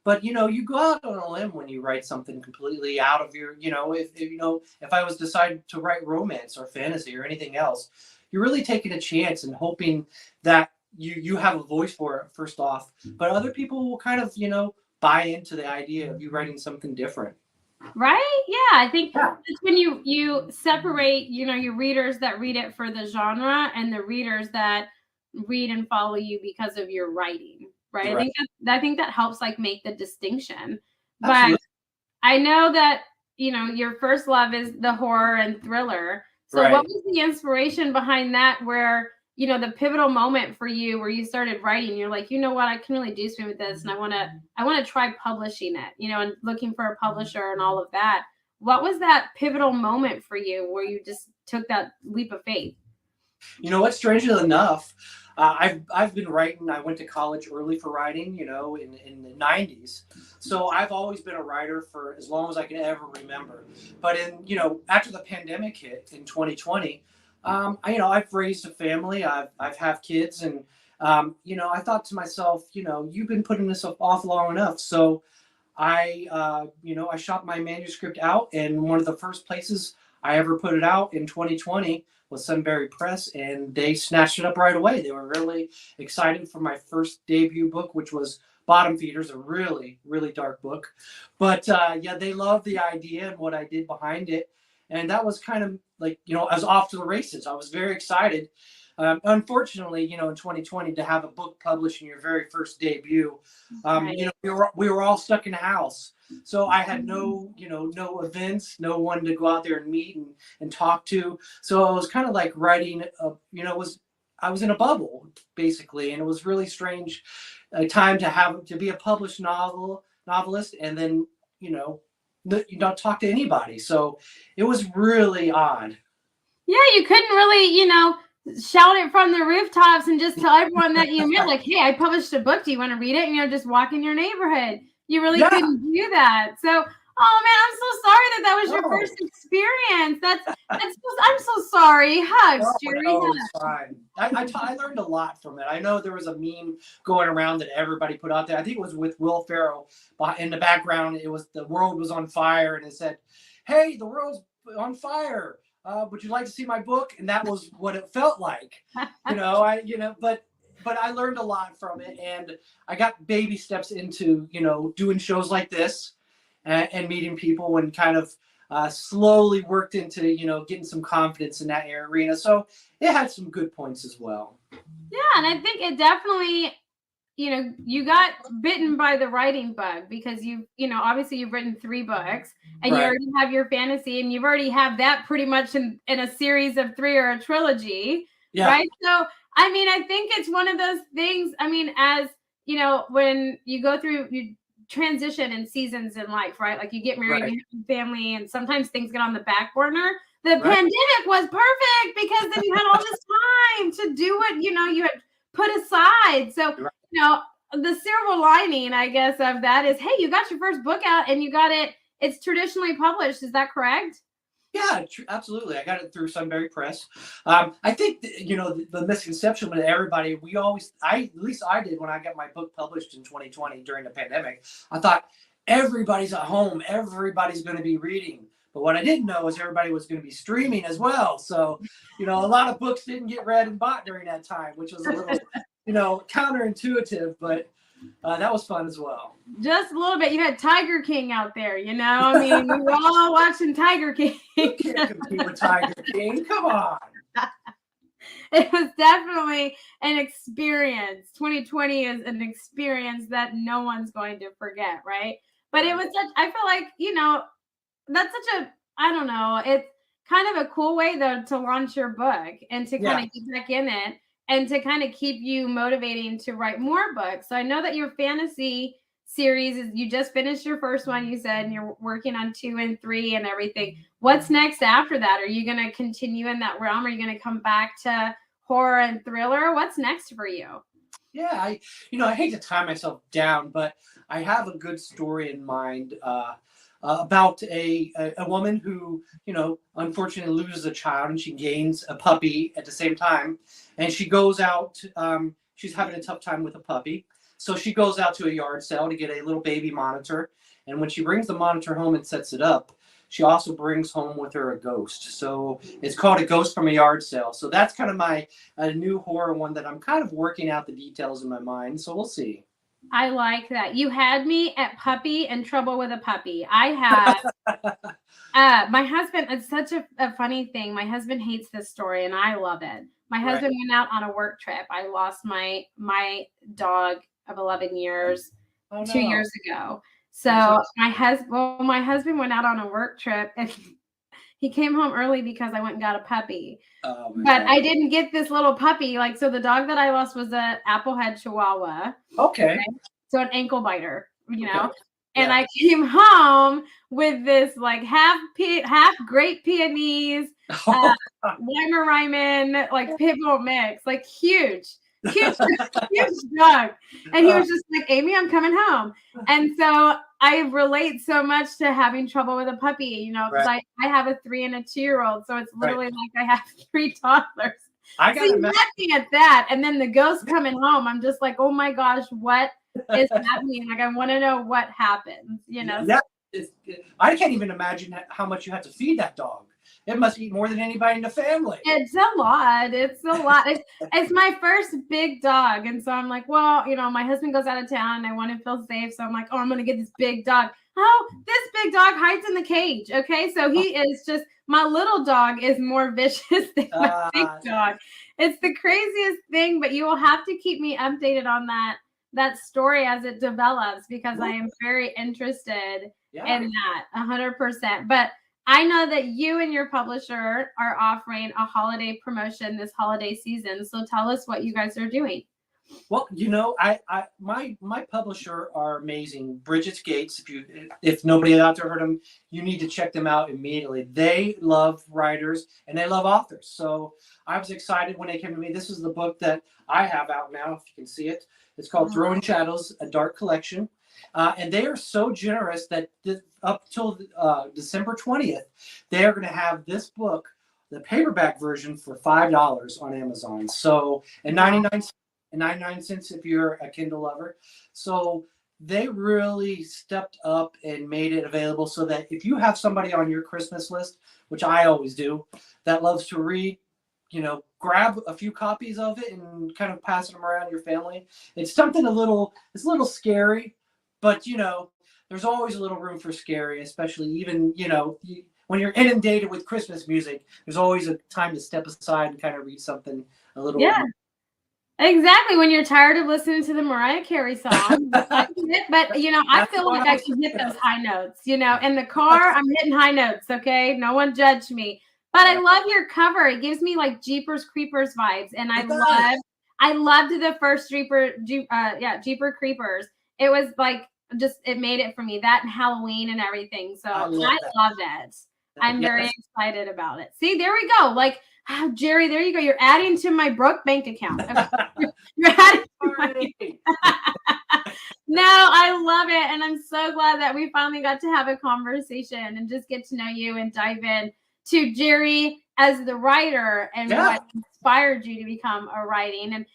Speaker 5: But you know, you go out on a limb when you write something completely out of your, you know, if I was decided to write romance or fantasy or anything else, you're really taking a chance and hoping that you have a voice for it first off, but other people will kind of, you know, buy into the idea of you writing something different.
Speaker 1: Right? Yeah, I think
Speaker 5: Yeah.
Speaker 1: it's when you separate, you know, your readers that read it for the genre and the readers that read and follow you because of your writing, right?
Speaker 5: Right.
Speaker 1: I think that helps like make the distinction. But
Speaker 5: Absolutely.
Speaker 1: I know that, you know, your first love is the horror and thriller. So
Speaker 5: Right.
Speaker 1: what was the inspiration behind that where, you know, the pivotal moment for you where you started writing, you're like, you know what, I can really do something with this and I want to try publishing it, you know, and looking for a publisher and all of that. What was that pivotal moment for you where you just took that leap of faith?
Speaker 5: You know what? Strangely enough, I've been writing. I went to college early for writing, you know, in the 90s. So I've always been a writer for as long as I can ever remember. But you know, after the pandemic hit in 2020, you know, I've raised a family. I've have kids, and you know, I thought to myself, you know, you've been putting this off long enough. So you know, I shot my manuscript out, and one of the first places I ever put it out in 2020 was Sunbury Press, and they snatched it up right away. They were really excited for my first debut book, which was Bottom Feeders, a really, really dark book. But yeah, they loved the idea and what I did behind it. And that was kind of like, you know, I was off to the races. I was very excited. Unfortunately, you know, in 2020, to have a book published in your very first debut,
Speaker 1: Right.
Speaker 5: you know, we were all stuck in the house. So I had no, you know, no events, no one to go out there and meet and talk to. So it was kind of like writing, you know, I was in a bubble basically, and it was really strange time to be a published novelist, and then, you know, you don't talk to anybody. So it was really odd.
Speaker 1: Yeah, you couldn't really, you know, shout it from the rooftops and just tell everyone that you met, like, hey, I published a book. Do you want to read it? And, you know, just walk in your neighborhood. You really
Speaker 5: Yeah.
Speaker 1: couldn't do that. So, oh man, I'm so sorry that was your
Speaker 5: No.
Speaker 1: first experience. I'm so sorry. Hugs,
Speaker 5: Oh,
Speaker 1: Jerry.
Speaker 5: no,
Speaker 1: Hugs.
Speaker 5: it's fine. I learned a lot from it. I know there was a meme going around that everybody put out there. I think it was with Will Ferrell in the background. It was the world was on fire, and it said, "Hey, the world's on fire. Would you like to see my book?" And that was what it felt like. But I learned a lot from it, and I got baby steps into, you know, doing shows like this. and meeting people and kind of slowly worked into, getting some confidence in that arena. So it had some good points as well.
Speaker 1: Yeah, and I think it definitely, you got bitten by the writing bug because obviously you've written 3 books and you
Speaker 5: Right.
Speaker 1: already have your fantasy and you've already have that pretty much in a series of 3 or a trilogy,
Speaker 5: Yeah.
Speaker 1: right? So, I mean, I think it's one of those things, I mean, as, when you go through, you transition in seasons in life, right? Like you get married,
Speaker 5: Right.
Speaker 1: you have a family, and sometimes things get on the back burner. The
Speaker 5: Right.
Speaker 1: pandemic was perfect because then you had all this time to do what, you had put aside. So,
Speaker 5: Right.
Speaker 1: the silver lining, I guess, of that is, hey, you got your first book out and you got it's traditionally published. Is that correct?
Speaker 5: Yeah, absolutely. I got it through Sunbury Press. I think, the misconception with everybody, at least I did when I got my book published in 2020 during the pandemic. I thought everybody's at home, everybody's going to be reading. But what I didn't know is everybody was going to be streaming as well. So, a lot of books didn't get read and bought during that time, which was a little, counterintuitive, but that was fun as well.
Speaker 1: Just a little bit. You had Tiger King out there, I mean, we were all watching Tiger King.
Speaker 5: You can't compete with Tiger King. Come on.
Speaker 1: It was definitely an experience. 2020 is an experience that no one's going to forget, right? But it was I feel like, that's such a, I don't know, it's kind of a cool way though to launch your book and to kind of get back in it and to kind of keep you motivating to write more books. So I know that your fantasy series is, you just finished your first one, you said, and you're working on 2 and 3 and everything. What's next after that? Are you going to continue in that realm? Are you going to come back to horror and thriller? What's next for you?
Speaker 5: Yeah, I hate to tie myself down, but I have a good story in mind about a woman who, unfortunately loses a child and she gains a puppy at the same time. And she goes out, she's having a tough time with a puppy. So she goes out to a yard sale to get a little baby monitor. And when she brings the monitor home and sets it up, she also brings home with her a ghost. So it's called A Ghost from a Yard Sale. So that's kind of my new horror one that I'm kind of working out the details in my mind. So we'll see.
Speaker 1: I like that. You had me at puppy and trouble with a puppy. I had my husband. It's such a funny thing. My husband hates this story and I love it. My husband went out on a work trip. I lost my dog of 11 years 2 years ago. So my husband went out on a work trip and he came home early because I went and got a puppy. But I didn't get this little puppy. So the dog that I lost was an Applehead Chihuahua.
Speaker 5: Okay.
Speaker 1: So an ankle biter,
Speaker 5: Okay.
Speaker 1: And I came home with this half Great Pyrenees, Weimaraner, pit bull mix, huge dog. And he was just like, Amy, I'm coming home. And so I relate so much to having trouble with a puppy, because I have a 3 and a 2-year-old. So it's literally like I have 3 toddlers.
Speaker 5: I got
Speaker 1: so laughing at that. And then the ghost coming home, I'm just like, oh my gosh, what is happening? I want to know what happens,
Speaker 5: Yeah, I can't even imagine how much you have to feed that dog. It must eat more than anybody in the family.
Speaker 1: It's a lot. It's my first big dog. And so I'm like, well, my husband goes out of town and I want to feel safe. So I'm like, oh, I'm going to get this big dog. Oh, this big dog hides in the cage. Okay. So he is just, my little dog is more vicious than my big dog. It's the craziest thing, but you will have to keep me updated on that story as it develops because I am very interested in that 100%. But I know that you and your publisher are offering a holiday promotion this holiday season. So tell us what you guys are doing.
Speaker 5: Well, my publisher are amazing. Bridget's Gates. If nobody out there heard them, you need to check them out immediately. They love writers and they love authors. So I was excited when they came to me. This is the book that I have out now, if you can see it. It's called Throwing Shadows, a Dark Collection. And they are so generous that up till December 20th, they are going to have this book, the paperback version, for $5 on Amazon. So, and 99 cents if you're a Kindle lover. So they really stepped up and made it available so that if you have somebody on your Christmas list, which I always do, that loves to read, grab a few copies of it and kind of pass them around your family. It's something it's a little scary, but there's always a little room for scary, especially even, when you're inundated with Christmas music, there's always a time to step aside and kind of read something a little
Speaker 1: Yeah. Exactly. When you're tired of listening to the Mariah Carey song. But I feel like I can hit those high notes. In the car, I'm hitting high notes. Okay. No one judge me. But I love your cover. It gives me like Jeepers Creepers vibes. And I loved the first Jeeper Creepers. It was like it made it for me. That and Halloween and everything. So I love it. I'm very excited about it. See, there we go. Like, Jerry, there you go. You're adding to my Brooke bank account. You're adding to my No, I love it. And I'm so glad that we finally got to have a conversation and just get to know you and dive in to Jerry as the writer and what inspired you to become a writing. And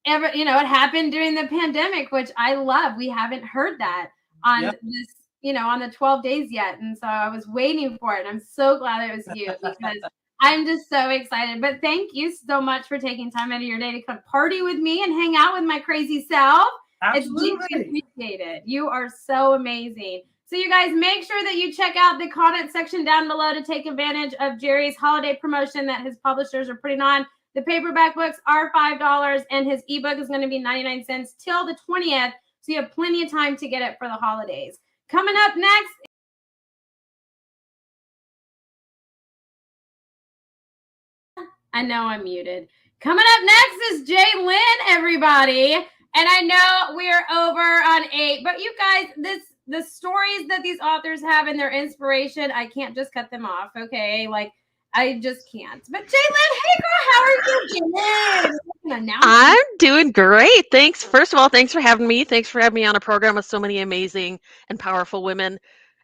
Speaker 1: it happened during the pandemic, which I love. We haven't heard that on this, on the 12 days yet. And so I was waiting for it. And I'm so glad it was you because I'm just so excited. But thank you so much for taking time out of your day to come party with me and hang out with my crazy self.
Speaker 5: Absolutely.
Speaker 1: It's deeply appreciated. You are so amazing. So you guys make sure that you check out the comment section down below to take advantage of Jerry's holiday promotion that his publishers are putting on. The paperback books are $5 and his ebook is going to be 99 cents till the 20th. So you have plenty of time to get it for the holidays. Coming up next. I know I'm muted. Coming up next is Jay Lynn, everybody. And I know we're over on 8, but you guys, the stories that these authors have and their inspiration, I can't just cut them off, okay? Like, I just can't. But Jay Lynn, hey girl, how are you, Jay Lynn?
Speaker 6: I'm doing great. Thanks. First of all, thanks for having me. Thanks for having me on a program with so many amazing and powerful women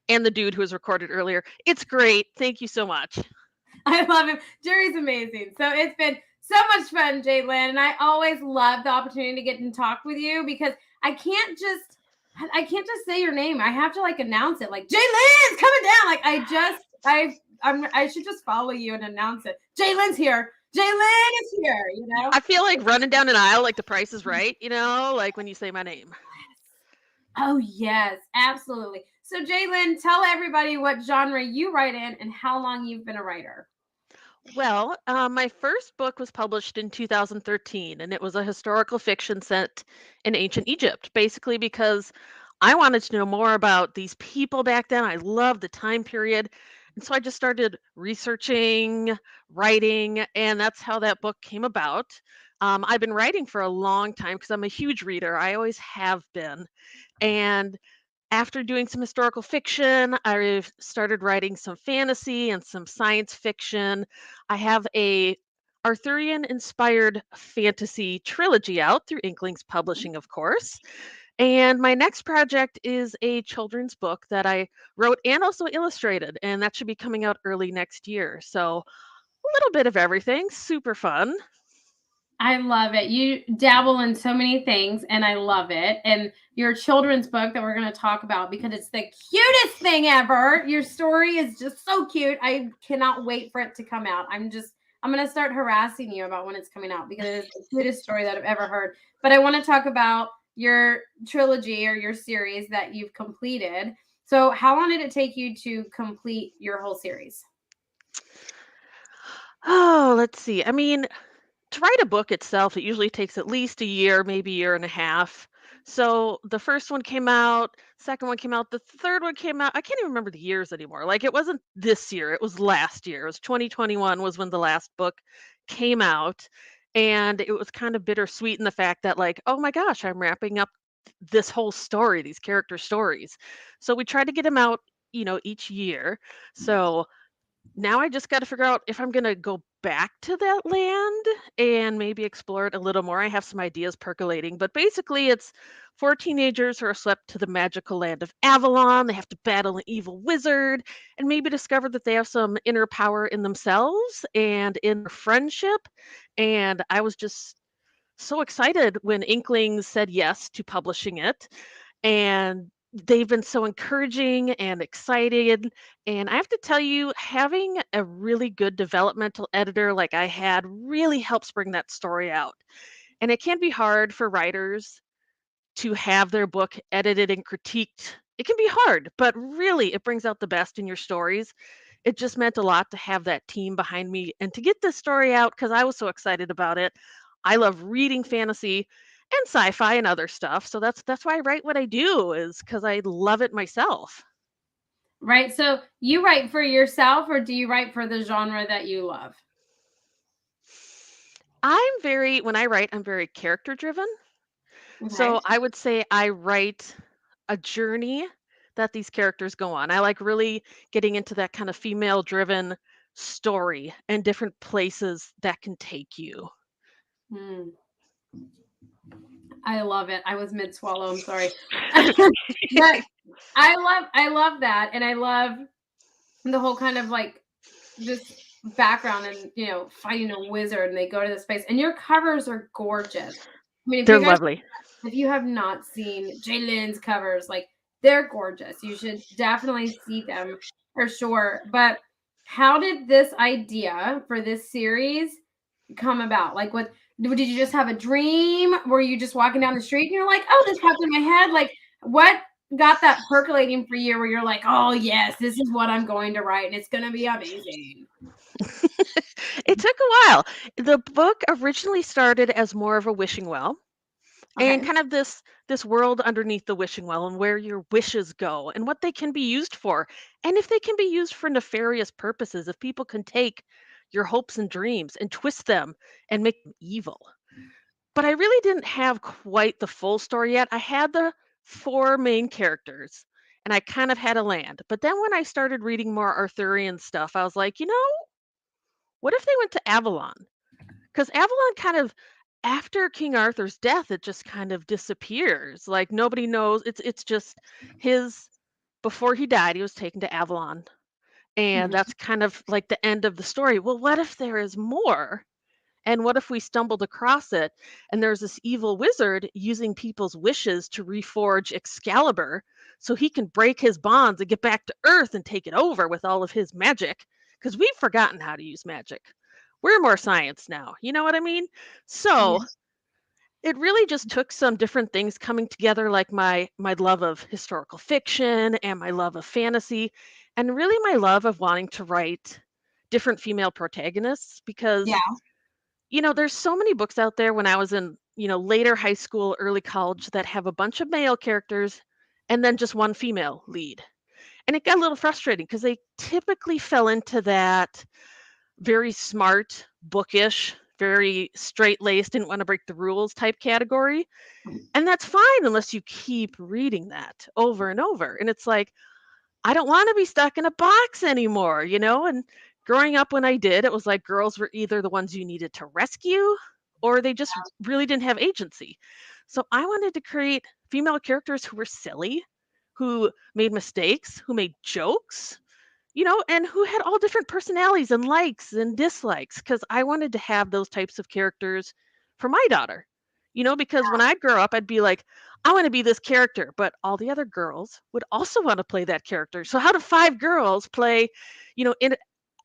Speaker 6: and the dude who was recorded earlier. It's great. Thank you so much.
Speaker 1: I love him. Jerry's amazing. So it's been so much fun, Jay Lynn. And I always love the opportunity to get and talk with you because I can't just say your name. I have to like announce it. Like, Jay Lynn's coming down. Like I should just follow you and announce it. Jay Lynn's here. Jay Lynn is here,
Speaker 6: I feel like running down an aisle like The Price is Right, like when you say my name.
Speaker 1: Oh, yes, absolutely. So, Jay Lynn, tell everybody what genre you write in and how long you've been a writer.
Speaker 6: Well, my first book was published in 2013, and it was a historical fiction set in ancient Egypt, basically because I wanted to know more about these people back then. I loved the time period. And so I just started researching, writing, and that's how that book came about. I've been writing for a long time because I'm a huge reader. I always have been. And after doing some historical fiction, I started writing some fantasy and some science fiction. I have a Arthurian-inspired fantasy trilogy out through Inklings Publishing, of course. And my next project is a children's book that I wrote and also illustrated, and that should be coming out early next year. So a little bit of everything, super fun.
Speaker 1: I love it. You dabble in so many things, and I love it. And your children's book that we're going to talk about, because it's the cutest thing ever. Your story is just so cute. I cannot wait for it to come out. I'm going to start harassing you about when it's coming out because it's the cutest story that I've ever heard. But I want to talk about your trilogy or your series that you've completed. So how long did it take you to complete your whole series?
Speaker 6: Oh, let's see. I mean, to write a book itself, it usually takes at least a year, maybe a year and a half. So the first one came out, second one came out, the third one came out. I can't even remember the years anymore. Like it wasn't this year, it was last year. It was 2021 was when the last book came out. And it was kind of bittersweet in the fact that like, oh my gosh, I'm wrapping up this whole story, these character stories. So we tried to get them out, each year. So now I just got to figure out if I'm going to go back to that land and maybe explore it a little more. I have some ideas percolating, but basically it's 4 teenagers who are swept to the magical land of Avalon. They have to battle an evil wizard and maybe discover that they have some inner power in themselves and in their friendship. And I was just so excited when Inklings said yes to publishing it. And they've been so encouraging and excited. And I have to tell you, having a really good developmental editor like I had really helps bring that story out. And it can be hard for writers to have their book edited and critiqued It can be hard, but really it brings out the best in your stories. It just meant a lot to have that team behind me and to get this story out because I was so excited about it. I love reading fantasy and sci-fi and other stuff. So that's why I write what I do, is because I love it myself.
Speaker 1: Right. So you write for yourself, or do you write for the genre that you love?
Speaker 6: When I write, I'm very character driven.
Speaker 1: Okay.
Speaker 6: So I would say I write a journey that these characters go on. I like really getting into that kind of female driven story and different places that can take you.
Speaker 1: Hmm. I love it. I was mid swallow. I'm sorry. But I love that. And I love the whole kind of like this background and, you know, fighting a wizard and they go to this place and your covers are gorgeous. I mean,
Speaker 6: They're lovely.
Speaker 1: if you have not seen Jay Lynn's covers, like they're gorgeous. You should definitely see them for sure. But how did this idea for this series come about? Like, what did you just have a dream? Were you just walking down the street and you're like, oh, this popped in my head? Like, what got that percolating for you where you're like, oh, yes, this is what I'm going to write and it's going to be amazing?
Speaker 6: It took a while. The book originally started as more of a wishing well. And
Speaker 1: Okay.
Speaker 6: kind of this world underneath the wishing well and where your wishes go and what they can be used for, and if they can be used for nefarious purposes, if people can take your hopes and dreams and twist them and make them evil. But I really didn't have quite the full story yet. I had the four main characters and I kind of had a land. But then when I started reading more Arthurian stuff, I was like, what if they went to Avalon? Because Avalon kind of, after King Arthur's death, it just kind of disappears. Like nobody knows. It's just his, before he died, he was taken to Avalon. And
Speaker 1: Mhm.
Speaker 6: that's kind of like the end of the story. Well, what if there is more? And what if we stumbled across it and there's this evil wizard using people's wishes to reforge Excalibur so he can break his bonds and get back to Earth and take it over with all of his magic? Because we've forgotten how to use magic. We're more science now. You know what I mean? So it really just took some different things coming together, like my love of historical fiction and my love of fantasy, and really my love of wanting to write different female protagonists because
Speaker 1: Yeah.
Speaker 6: there's so many books out there when I was in, later high school, early college that have a bunch of male characters and then just one female lead. And it got a little frustrating because they typically fell into that very smart, bookish, very straight-laced, didn't want to break the rules type category. And that's fine unless you keep reading that over and over. And it's like, I don't want to be stuck in a box anymore, And growing up when I did, it was like girls were either the ones you needed to rescue or they just really didn't have agency. So I wanted to create female characters who were silly, who made mistakes, who made jokes, and who had all different personalities and likes and dislikes because I wanted to have those types of characters for my daughter. Because when I grow up, I'd be like, I want to be this character, but all the other girls would also want to play that character. So how do five girls play,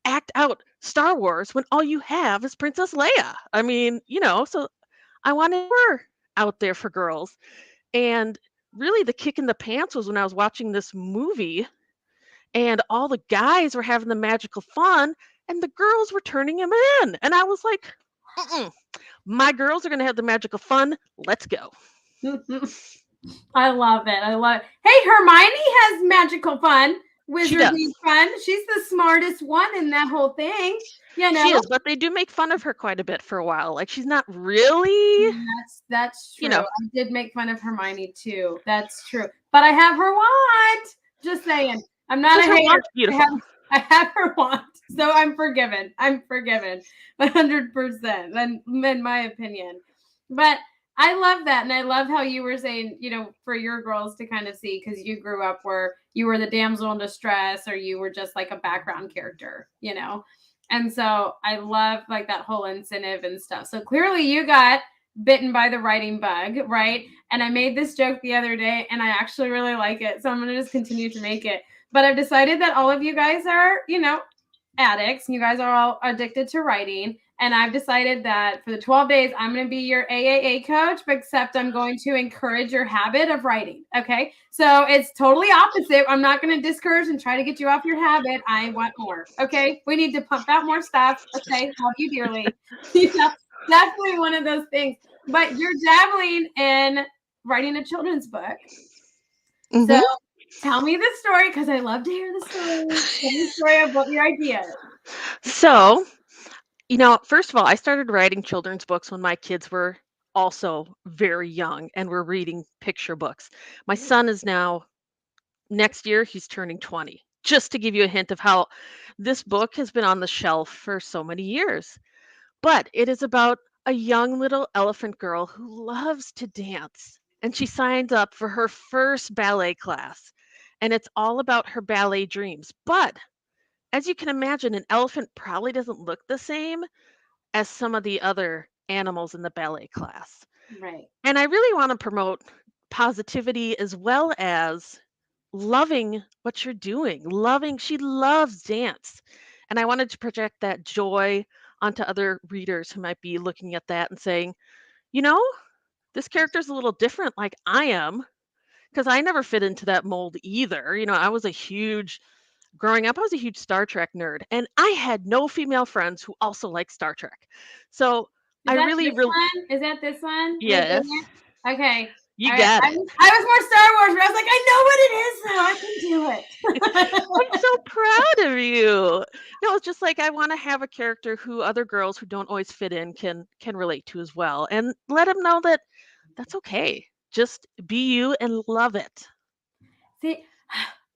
Speaker 6: act out Star Wars when all you have is Princess Leia? I mean, so I wanted her out there for girls. And really the kick in the pants was when I was watching this movie and all the guys were having the magical fun and the girls were turning him in. And I was like, mm-mm. My girls are going to have the magical fun. Let's go.
Speaker 1: I love it. I love it. Hey, Hermione has magical fun, wizardly fun. She's the smartest one in that whole thing.
Speaker 6: She is, but they do make fun of her quite a bit for a while. Like she's not really.
Speaker 1: That's true. I did make fun of Hermione too. That's true. But I have her wand. Just saying. I'm not a hater.
Speaker 6: Beautiful.
Speaker 1: I have her wand. So I'm forgiven. 100%, in my opinion. But I love that. And I love how you were saying, for your girls to kind of see, because you grew up where you were the damsel in distress or you were just like a background character, And so I love like that whole incentive and stuff. So clearly you got bitten by the writing bug, right? And I made this joke the other day and I actually really like it. So I'm going to just continue to make it. But I've decided that all of you guys are, addicts and you guys are all addicted to writing. And I've decided that for the 12 days, I'm going to be your AAA coach, but except I'm going to encourage your habit of writing. Okay. So it's totally opposite. I'm not going to discourage and try to get you off your habit. I want more. Okay. We need to pump out more stuff. Okay. Love you dearly. Definitely one of those things. But you're dabbling in writing a children's book.
Speaker 6: Mhm.
Speaker 1: So tell me the story, because I love to hear the story. Tell me the story of what your idea is.
Speaker 6: So, first of all, I started writing children's books when my kids were also very young and were reading picture books. My son is now, next year, he's turning 20. Just to give you a hint of how this book has been on the shelf for so many years. But it is about a young little elephant girl who loves to dance. And she signs up for her first ballet class. And it's all about her ballet dreams. But as you can imagine, an elephant probably doesn't look the same as some of the other animals in the ballet class.
Speaker 1: Right.
Speaker 6: And I really want to promote positivity as well as loving what you're doing. She loves dance. And I wanted to project that joy onto other readers who might be looking at that and saying, this character's a little different like I am, because I never fit into that mold either. Growing up, I was a huge Star Trek nerd, and I had no female friends who also like Star Trek. So
Speaker 1: Is
Speaker 6: I
Speaker 1: that
Speaker 6: really,
Speaker 1: this one? Is that this one? Right
Speaker 6: yes,
Speaker 1: there? Okay.
Speaker 6: you
Speaker 1: All right.
Speaker 6: got
Speaker 1: I
Speaker 6: it.
Speaker 1: was more Star Wars, but I was like, I know what it is now. I can do it.
Speaker 6: I'm so proud of you. No, it's just like I want to have a character who other girls who don't always fit in can relate to as well, and let them know that that's okay. Just be you and love it.
Speaker 1: See,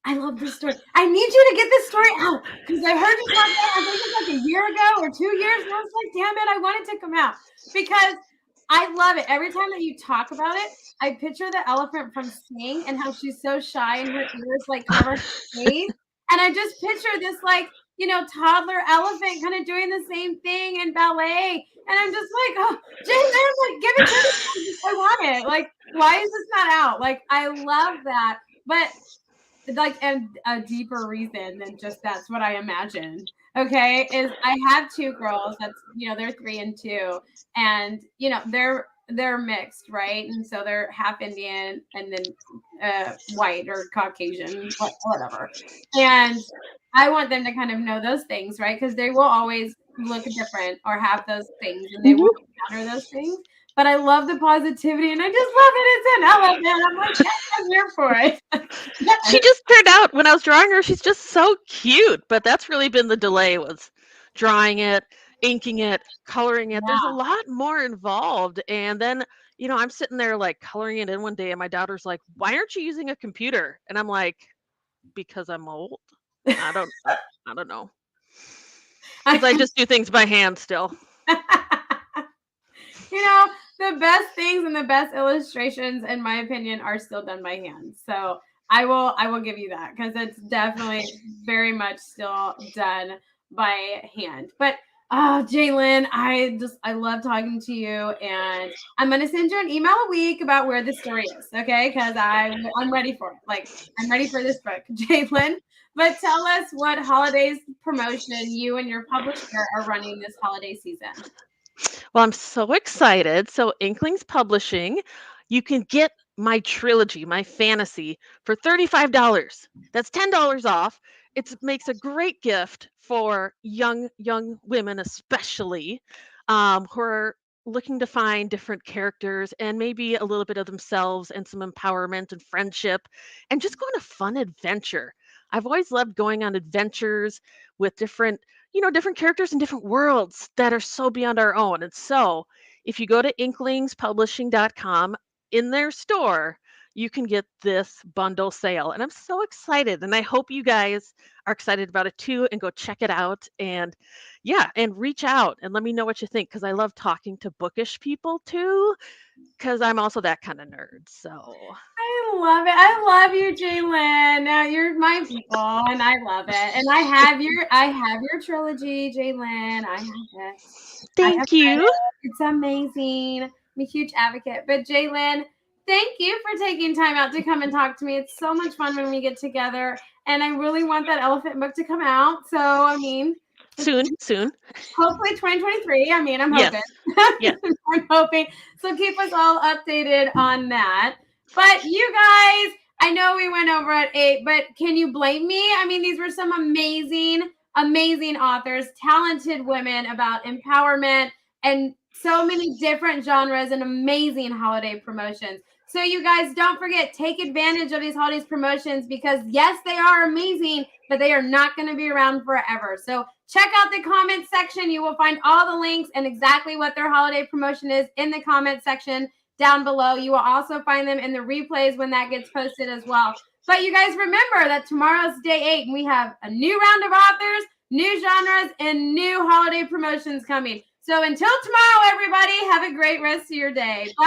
Speaker 1: I love this story. I need you to get this story out, because I heard you talk about it, I think it's like a year ago or 2 years, and I was like, damn it, I want it to come out, because I love it. Every time that you talk about it, I picture the elephant from Sing and how she's so shy and her ears like cover her face. And I just picture this toddler elephant kind of doing the same thing in ballet. And I'm just like, oh, Jane, like, give it to me. I want it. Like, why is this not out? Like, I love that. But like a deeper reason than just that's what I imagined. Okay, is I have two girls that's they're 3 and 2, and they're mixed, right? And so they're half Indian and then white or Caucasian, whatever. And I want them to kind of know those things, right? Because they will always look different or have those things, and they will encounter those things. But I love the positivity, and I just love it. It's an elephant. I'm like, yes, I'm here for it.
Speaker 6: She just turned out, when I was drawing her, she's just so cute. But that's really been the delay, was drawing it, inking it, coloring it. There's a lot more involved. And then, I'm sitting there like coloring it in one day, and my daughter's like, why aren't you using a computer? And I'm like, because I'm old. I don't know. Because I just do things by hand still.
Speaker 1: The best things and the best illustrations, in my opinion, are still done by hand. So I will give you that, because it's definitely very much still done by hand. But Jalen, I love talking to you, and I'm gonna send you an email a week about where the story is, okay? Because I'm ready for it. Like, I'm ready for this book, Jalen. But tell us what holidays promotion you and your publisher are running this holiday season.
Speaker 6: Well, I'm so excited. So Inklings Publishing, you can get my trilogy, my fantasy, for $35. That's $10 off. It makes a great gift for young women, especially, who are looking to find different characters and maybe a little bit of themselves and some empowerment and friendship and just go on a fun adventure. I've always loved going on adventures with different characters in different worlds that are so beyond our own. And so if you go to inklingspublishing.com, in their store, you can get this bundle sale. And I'm so excited. And I hope you guys are excited about it too, and go check it out. And and reach out and let me know what you think, because I love talking to bookish people too, because I'm also that kind of nerd. So
Speaker 1: I love it. I love you, Jalen. Now you're my people, and I love it. And I have your trilogy, Jalen. I have it.
Speaker 6: Thank you.
Speaker 1: It's amazing. I'm a huge advocate. But Jalen, thank you for taking time out to come and talk to me. It's so much fun when we get together, and I really want that elephant book to come out. So, I mean,
Speaker 6: Soon, soon.
Speaker 1: Hopefully 2023. I mean, I'm
Speaker 6: Yes.
Speaker 1: hoping.
Speaker 6: Yes.
Speaker 1: I'm hoping. So keep us all updated on that. But you guys, I know we went over at 8, but can you blame me? I mean, these were some amazing, amazing authors, talented women about empowerment and so many different genres and amazing holiday promotions. So you guys, don't forget, take advantage of these holidays promotions because yes, they are amazing, but they are not going to be around forever. So check out the comment section. You will find all the links and exactly what their holiday promotion is in the comment section down below. You will also find them in the replays when that gets posted as well. But you guys remember that tomorrow's day 8 and we have a new round of authors, new genres, and new holiday promotions coming. So until tomorrow, everybody, have a great rest of your day. Bye.